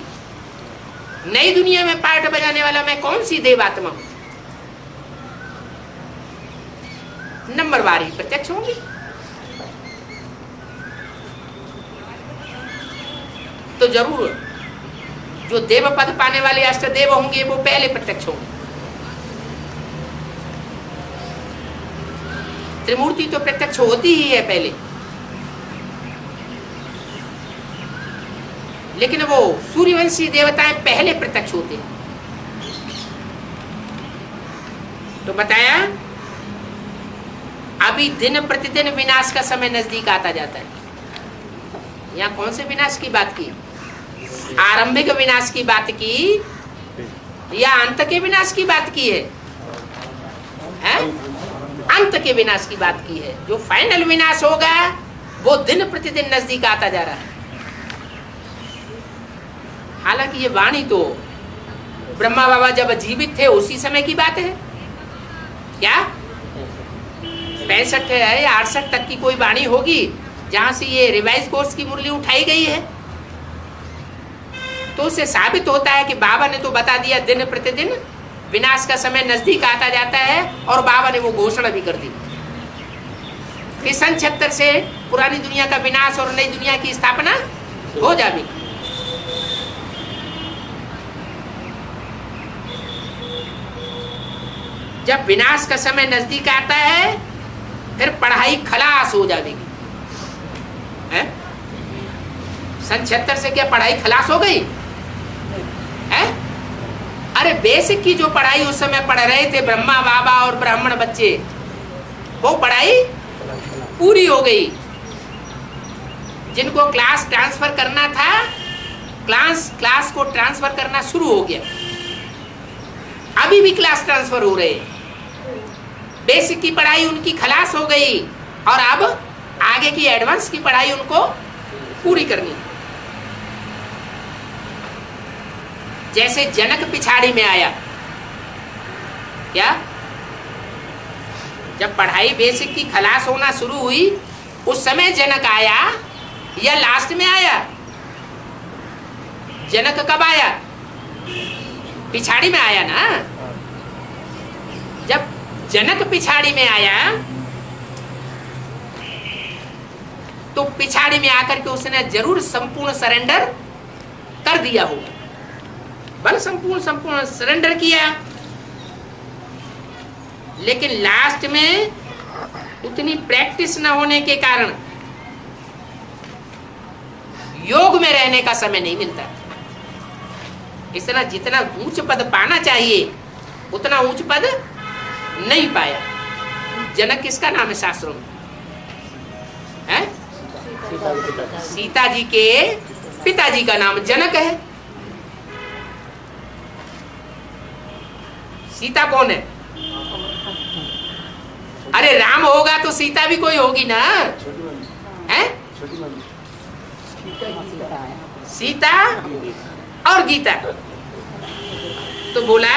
नई दुनिया में पार्ट बजाने वाला मैं कौन सी देवात्मा हूं, नंबरवार ही प्रत्यक्ष होंगी। तो जरूर जो देव पद पाने वाले अष्टदेव होंगे वो पहले प्रत्यक्ष होंगे। त्रिमूर्ति तो प्रत्यक्ष होती ही है पहले, लेकिन वो सूर्यवंशी देवताएं पहले प्रत्यक्ष होते हैं। तो बताया अभी दिन प्रतिदिन विनाश का समय नजदीक आता जाता है। यहाँ कौन से विनाश की बात की? आरंभिक विनाश की बात की या अंत के विनाश की बात की है? अंत के विनाश की बात की है। जो फाइनल विनाश होगा वो दिन प्रतिदिन नजदीक आता जा रहा है। हालांकि ये वाणी तो ब्रह्मा बाबा जब जीवित थे उसी समय की बात है। क्या 65 या 68 तक की कोई वाणी होगी जहां से ये रिवाइज कोर्स की मुरली उठाई गई है? तो उससे साबित होता है कि बाबा ने तो बता दिया दिन प्रतिदिन विनाश का समय नजदीक आता जाता है, और बाबा ने वो घोषणा भी कर दी कि सन 76 से पुरानी दुनिया का विनाश और नई दुनिया की स्थापना हो जाएगी। जब विनाश का समय नजदीक आता है फिर पढ़ाई खलास हो जाएगी। सन 76 से क्या पढ़ाई खलास हो गई है? अरे बेसिक की जो पढ़ाई उस समय पढ़ रहे थे ब्रह्मा बाबा और ब्राह्मण बच्चे, वो पढ़ाई पूरी हो गई। जिनको क्लास ट्रांसफर करना था, क्लास को ट्रांसफर करना शुरू हो गया। अभी भी क्लास ट्रांसफर हो रहे हैं। बेसिक की पढ़ाई उनकी खलास हो गई और अब आगे की एडवांस की पढ़ाई उनको पूरी करनी है। जैसे जनक पिछाड़ी में आया, क्या जब पढ़ाई बेसिक की खलास होना शुरू हुई उस समय जनक आया या लास्ट में आया? जनक कब आया? पिछाड़ी में आया ना। जब जनक पिछाड़ी में आया तो पिछाड़ी में आकर के उसने जरूर संपूर्ण सरेंडर कर दिया होगा, बल संपूर्ण सरेंडर किया, लेकिन लास्ट में उतनी प्रैक्टिस न होने के कारण योग में रहने का समय नहीं मिलता। इस तरह जितना ऊंच पद पाना चाहिए उतना ऊंच पद नहीं पाया। जनक किसका नाम है शास्त्रों में? है? सीता जी के पिताजी का नाम जनक है। सीता कौन है? अरे राम होगा तो सीता भी कोई होगी ना, है? सीता और गीता। तो बोला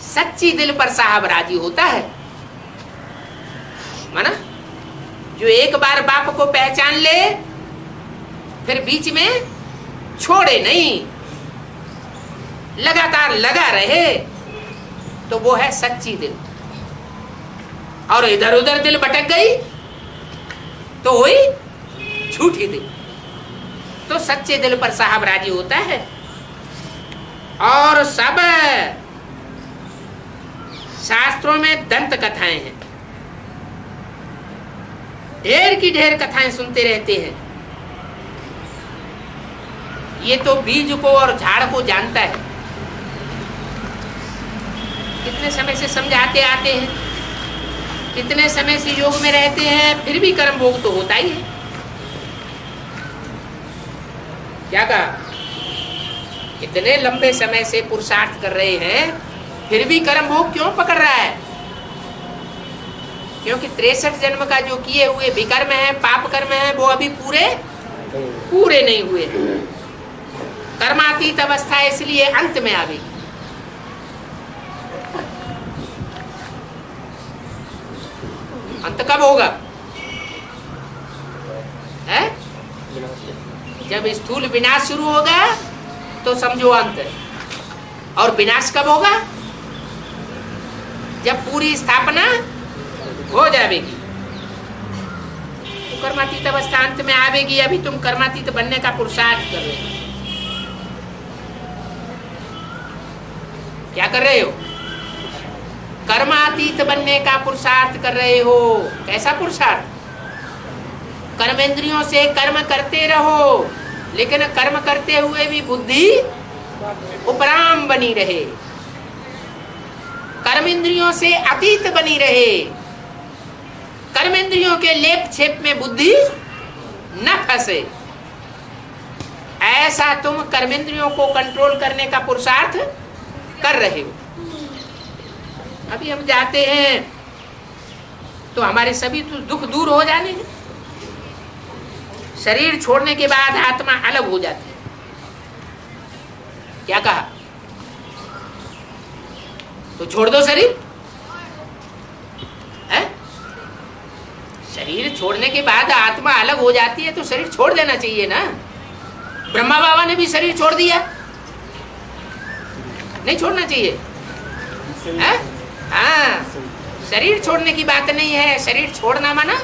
सच्ची दिल पर साहब राजी होता है, माना जो एक बार बाप को पहचान ले फिर बीच में छोड़े नहीं, लगातार लगा रहे, तो वो है सच्ची दिल। और इधर उधर दिल भटक गई तो हुई झूठी दिल। तो सच्चे दिल पर साहब राजी होता है। और सब शास्त्रों में दंत कथाएं हैं, ढेर की ढेर कथाएं सुनते रहते हैं। ये तो बीज को और झाड़ को जानता है। कितने समय से समझाते आते हैं, कितने समय से योग में रहते हैं, फिर भी कर्म भोग तो होता ही है। क्या कहा? इतने लंबे समय से पुरुषार्थ कर रहे हैं, फिर भी कर्म भोग क्यों पकड़ रहा है? क्योंकि 63 जन्म का जो किए हुए विकर्म है, पाप कर्म है, वो अभी पूरे नहीं हुए। कर्मातीत अवस्था इसलिए अंत में आ गई। अंत कब होगा? है? जब स्थूल विनाश शुरू होगा तो समझो अंत है। और विनाश कब होगा? जब पूरी स्थापना हो जाएगी। तो कर्मातीत अवस्था अंत में आवेगी। अभी तुम कर्मातीत बनने का पुरुषार्थ कर रहे हो। क्या कर रहे हो? कर्मातीत बनने का पुरुषार्थ कर रहे हो। कैसा पुरुषार्थ? कर्मेंद्रियों से कर्म करते रहो, लेकिन कर्म करते हुए भी बुद्धि उपराम बनी रहे, कर्मेंद्रियों से अतीत बनी रहे, कर्मेंद्रियों के लेप छेप में बुद्धि न फंसे। ऐसा तुम कर्मेंद्रियों को कंट्रोल करने का पुरुषार्थ कर रहे हो। अभी हम जाते हैं तो हमारे सभी दुख दूर हो जाने हैं। शरीर छोड़ने के बाद आत्मा अलग हो जाती है। क्या कहा? तो छोड़ दो शरीर। है? शरीर छोड़ने के बाद आत्मा अलग हो जाती है तो शरीर छोड़ देना चाहिए ना। ब्रह्मा बाबा ने भी शरीर छोड़ दिया, नहीं छोड़ना चाहिए? है? हाँ, शरीर छोड़ने की बात नहीं है। शरीर छोड़ना माना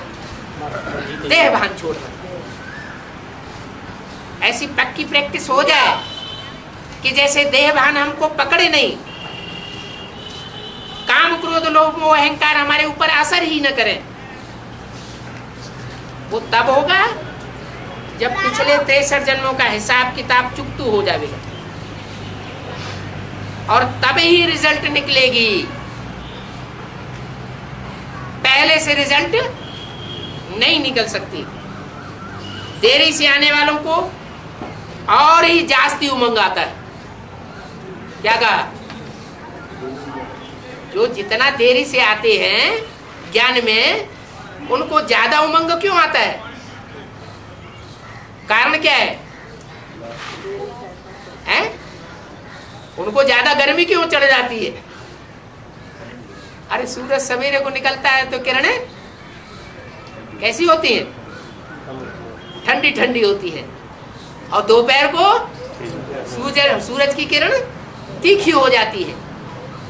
देह भान छोड़ना। ऐसी पक्की प्रैक्टिस हो जाए कि जैसे देह भान हमको पकड़े नहीं, काम क्रोध लोभ मोह अहंकार हमारे ऊपर असर ही न करें। वो तब होगा जब पिछले 63 जन्मों का हिसाब किताब चुकतू हो जाएगा, और तब ही रिजल्ट निकलेगी। पहले से रिजल्ट नहीं निकल सकती। देरी से आने वालों को और ही जास्ती उमंग आता है। क्या कहा? जो जितना देरी से आते हैं ज्ञान में, उनको ज्यादा उमंग क्यों आता है? कारण क्या है? हैं? उनको ज्यादा गर्मी क्यों चढ़ जाती है? अरे सूरज सवेरे को निकलता है तो किरणें कैसी होती हैं? ठंडी ठंडी होती है। और दोपहर को सूरज की किरण तीखी हो जाती है,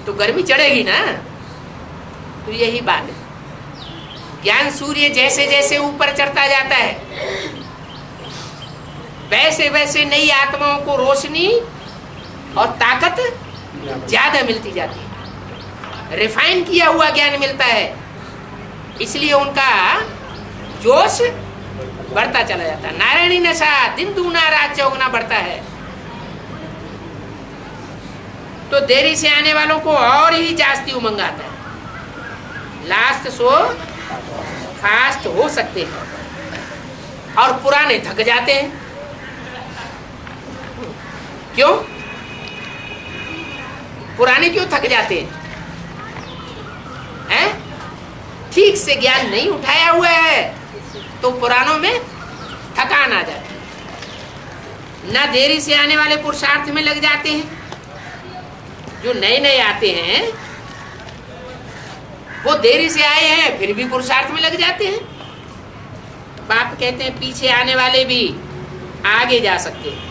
तो गर्मी चढ़ेगी ना। तो यही बात है। ज्ञान सूर्य जैसे जैसे ऊपर चढ़ता जाता है, वैसे वैसे नई आत्माओं को रोशनी और ताकत ज्यादा मिलती जाती है। रिफाइन किया हुआ ज्ञान मिलता है, इसलिए उनका जोश बढ़ता चला जाता है। नारायणी नशा दिन दूना रात चौगुना बढ़ता है। तो देरी से आने वालों को और ही जास्ती उमंग आता है। लास्ट सो फास्ट हो सकते हैं, और पुराने थक जाते हैं। क्यों? पुराने क्यों थक जाते हैं? ठीक से ज्ञान नहीं उठाया हुआ है तो पुरानों में थकान आ जाती है। ना देरी से आने वाले पुरुषार्थ में लग जाते हैं। जो नए नए आते हैं वो देरी से आए हैं फिर भी पुरुषार्थ में लग जाते हैं। बाप कहते हैं पीछे आने वाले भी आगे जा सकते हैं।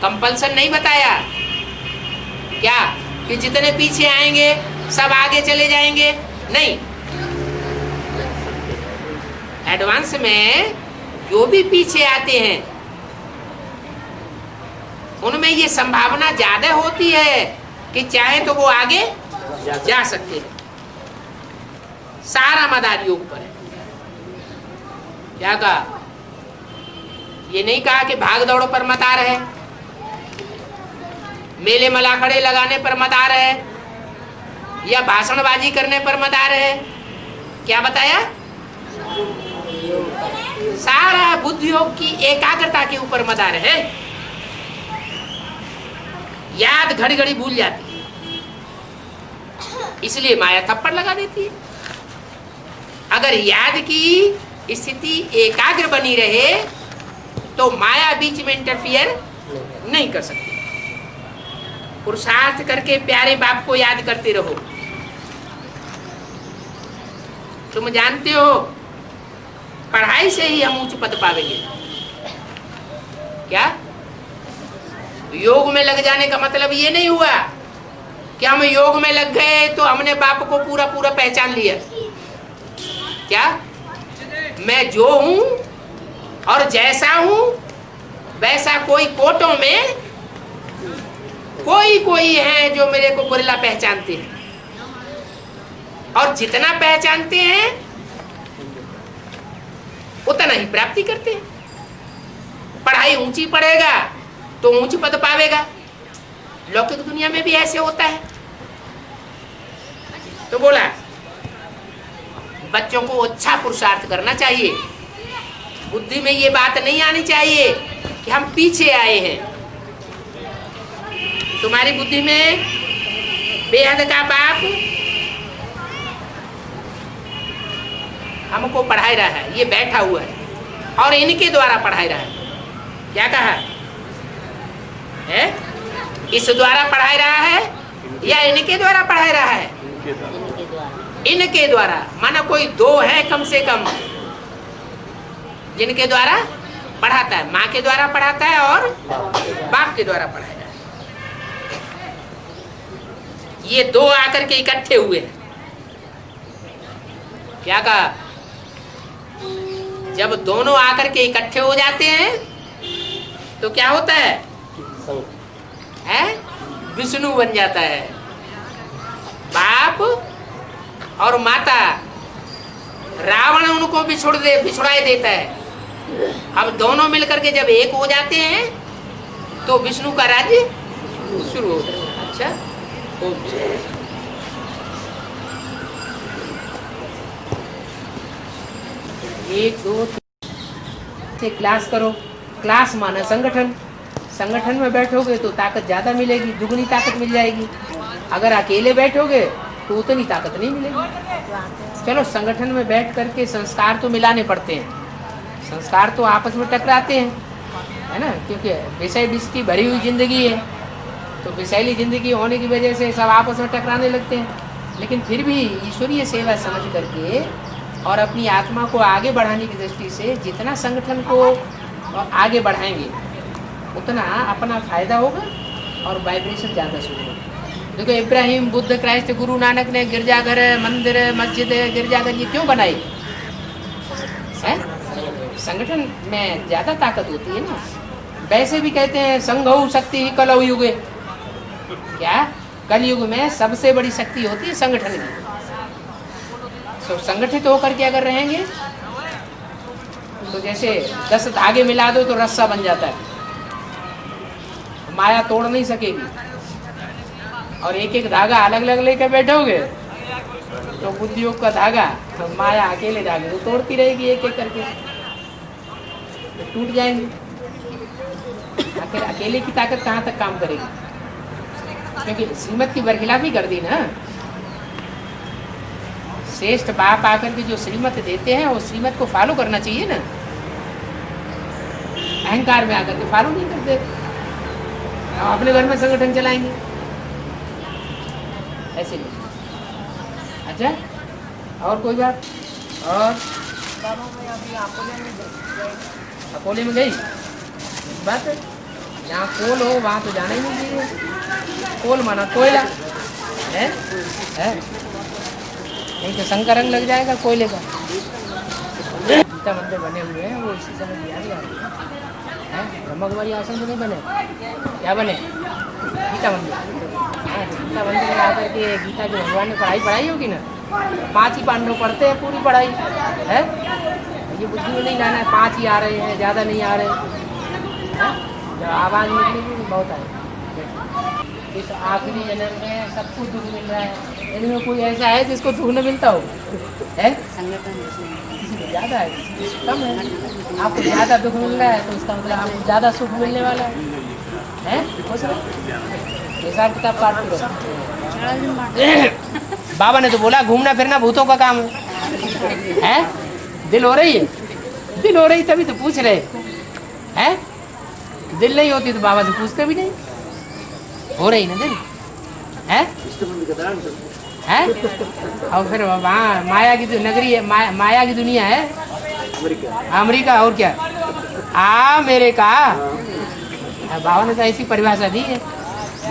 कंपल्सन नहीं बताया क्या कि जितने पीछे आएंगे सब आगे चले जाएंगे, नहीं। एडवांस में जो भी पीछे आते हैं उनमें ये संभावना ज्यादा होती है कि चाहे तो वो आगे जा सकते हैं। सारा मदार योग पर है। क्या कहा? ये नहीं कहा कि भाग दौड़ पर मदार है, मेले मलाखड़े लगाने पर मदार है, या भाषणबाजी करने पर मदार है। क्या बताया? सारा बुद्धि योग की एकाग्रता के ऊपर मदार है। याद घड़ी घड़ी भूल जाती है, इसलिए माया थप्पड़ लगा देती है। अगर याद की स्थिति एकाग्र बनी रहे तो माया बीच में इंटरफियर नहीं कर सकती। पुरुषार्थ करके प्यारे बाप को याद करते रहो। तुम जानते हो पढ़ाई से ही हम उच्च पद पावेंगे। क्या? योग में लग जाने का मतलब ये नहीं हुआ कि हम योग में लग गए तो हमने बाप को पूरा पूरा पहचान लिया। क्या? मैं जो हूं और जैसा हूं वैसा कोई कोटों में कोई है जो मेरे को बुरला पहचानते हैं, और जितना पहचानते हैं उतना ही प्राप्ति करते हैं। पढ़ाई ऊंची पढ़ेगा तो ऊंच पद पावेगा। लौकिक दुनिया में भी ऐसे होता है। तो बोला बच्चों को अच्छा पुरुषार्थ करना चाहिए। बुद्धि में ये बात नहीं आनी चाहिए कि हम पीछे आए हैं। तुम्हारी बुद्धि में बेहद का बाप हमको पढ़ाई रहा है, ये बैठा हुआ है और इनके द्वारा पढ़ाई रहा है। क्या कहा है? इस द्वारा पढ़ाई रहा है या इनके द्वारा पढ़ाई रहा है? इनके द्वारा। माना कोई दो है कम से कम जिनके द्वारा पढ़ाता है। माँ के द्वारा पढ़ाता है और बाप के द्वारा पढ़ाया है। ये दो आकर के इकट्ठे हुए हैं। क्या कहा? जब दोनों आकर के इकट्ठे हो जाते हैं तो क्या होता है? विष्णु बन जाता है। बाप और माता, रावण उनको बिछुड़ाए देता है। अब दोनों मिलकर के जब एक हो जाते हैं तो विष्णु का राज्य शुरू होता है। अच्छा, एक दो से क्लास करो। क्लास माना संगठन। संगठन में बैठोगे तो ताकत ज्यादा मिलेगी, दुगनी ताकत मिल जाएगी। अगर अकेले बैठोगे तो उतनी ताकत नहीं मिलेगी। चलो संगठन में बैठ करके संस्कार तो मिलाने पड़ते हैं। संस्कार तो आपस में टकराते हैं, है ना, क्योंकि विषय विष की भरी हुई जिंदगी है। तो विषैली जिंदगी होने की वजह से सब आपस में टकराने लगते हैं। लेकिन फिर भी ईश्वरीय सेवा समझ करके और अपनी आत्मा को आगे बढ़ाने की दृष्टि से जितना संगठन को आगे बढ़ाएंगे उतना अपना फायदा होगा और वाइब्रेशन ज़्यादा शुरू होगा। देखो इब्राहिम, बुद्ध, क्राइस्ट, गुरु नानक ने गिरजाघर, मंदिर, मस्जिद, गिरजाघर ये क्यों बनाई है? संगठन में ज़्यादा ताकत होती है ना। वैसे भी कहते हैं संघौ शक्ति कलौ युगे। क्या? कलयुग में सबसे बड़ी शक्ति होती है संगठन की। तो संगठित होकर के अगर रहेंगे तो जैसे 10 धागे मिला दो तो रस्सा बन जाता है, माया तोड़ नहीं सकेगी। और एक एक धागा अलग अलग लेकर बैठोगे तो बुद्धि योग का धागा, तो माया अकेले धागे तो तोड़ती रहेगी एक एक करके, तो टूट जाएंगे। आखिर अकेले की ताकत कहाँ तक काम करेगी? क्योंकि श्रीमत की बरखिलाफी कर दी ना। श्रेष्ठ बाप आकर के जो श्रीमत देते हैं वो श्रीमत को फॉलो करना चाहिए ना। अहंकार में आकर के फॉलो नहीं करते, हम अपने घर में संगठन चलाएंगे ऐसे नहीं। अच्छा, और कोई बात? और अकोले में गई बस, यहाँ कोल हो वहाँ तो जाना ही नहीं चाहिए। कोल माना कोयला है? नहीं तो शंकर रंग लग जाएगा कोयले का। गीता मंदिर बने हुए हैं वो इसी समय दिया गया है। ब्रह्मकुमारी आश्रम तो नहीं बने, क्या बने? गीता मंदिर। हाँ, गीता मंदिर में आकर के गीता जो भगवान ने पढ़ाई होगी ना, 5 ही पांडव पढ़ते हैं पूरी पढ़ाई है। ये बुद्धि में नहीं लाना है 5 ही आ रहे हैं, ज़्यादा नहीं आ रहे हैं। जब आवाज़ निकलेगी बहुत आएगी। इस आखिरी जन्म में सबको दुख मिल रहा है, इनमें कोई ऐसा है जिसको दुख न मिलता हो? है किसी को ज़्यादा है, किसी को कम है। आपको ज़्यादा दुख मिल रहा है तो इसका मतलब आपको ज़्यादा सुख मिलने वाला है। खुश रहो, हिसाब किताब काट करो। बाबा ने तो बोला घूमना फिरना भूतों का काम है। दिल हो रही है, दिल हो रही तभी तो पूछ रहे हैं। दिल नहीं होती तो बाबा से पूछते भी नहीं। हो रही ना दिल है? और फिर वहाँ माया की नगरी है, माया की दुनिया है अमेरिका। और क्या मेरे का बाबा ने तो ऐसी परिभाषा दी है।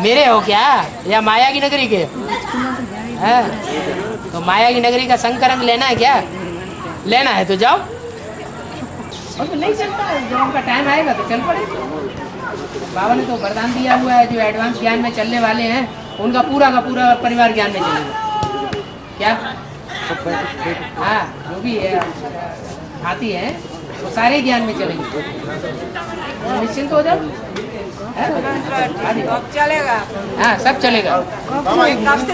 मेरे हो क्या या माया की नगरी के? है तो माया की नगरी का शंकर रंग लेना है क्या? लेना है तो जाओ, और तो नहीं चलता है। जब उनका टाइम आएगा तो चल पड़े। बाबा ने तो वरदान दिया हुआ है, जो एडवांस ज्ञान में चलने वाले हैं उनका पूरा का पूरा परिवार ज्ञान में चलेगा। क्या? हाँ, जो भी आती है वो सारे ज्ञान में चलेंगे। निश्चिंत हो जाओ, चलेगा। हाँ, सब चलेगा,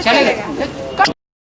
चलेगा।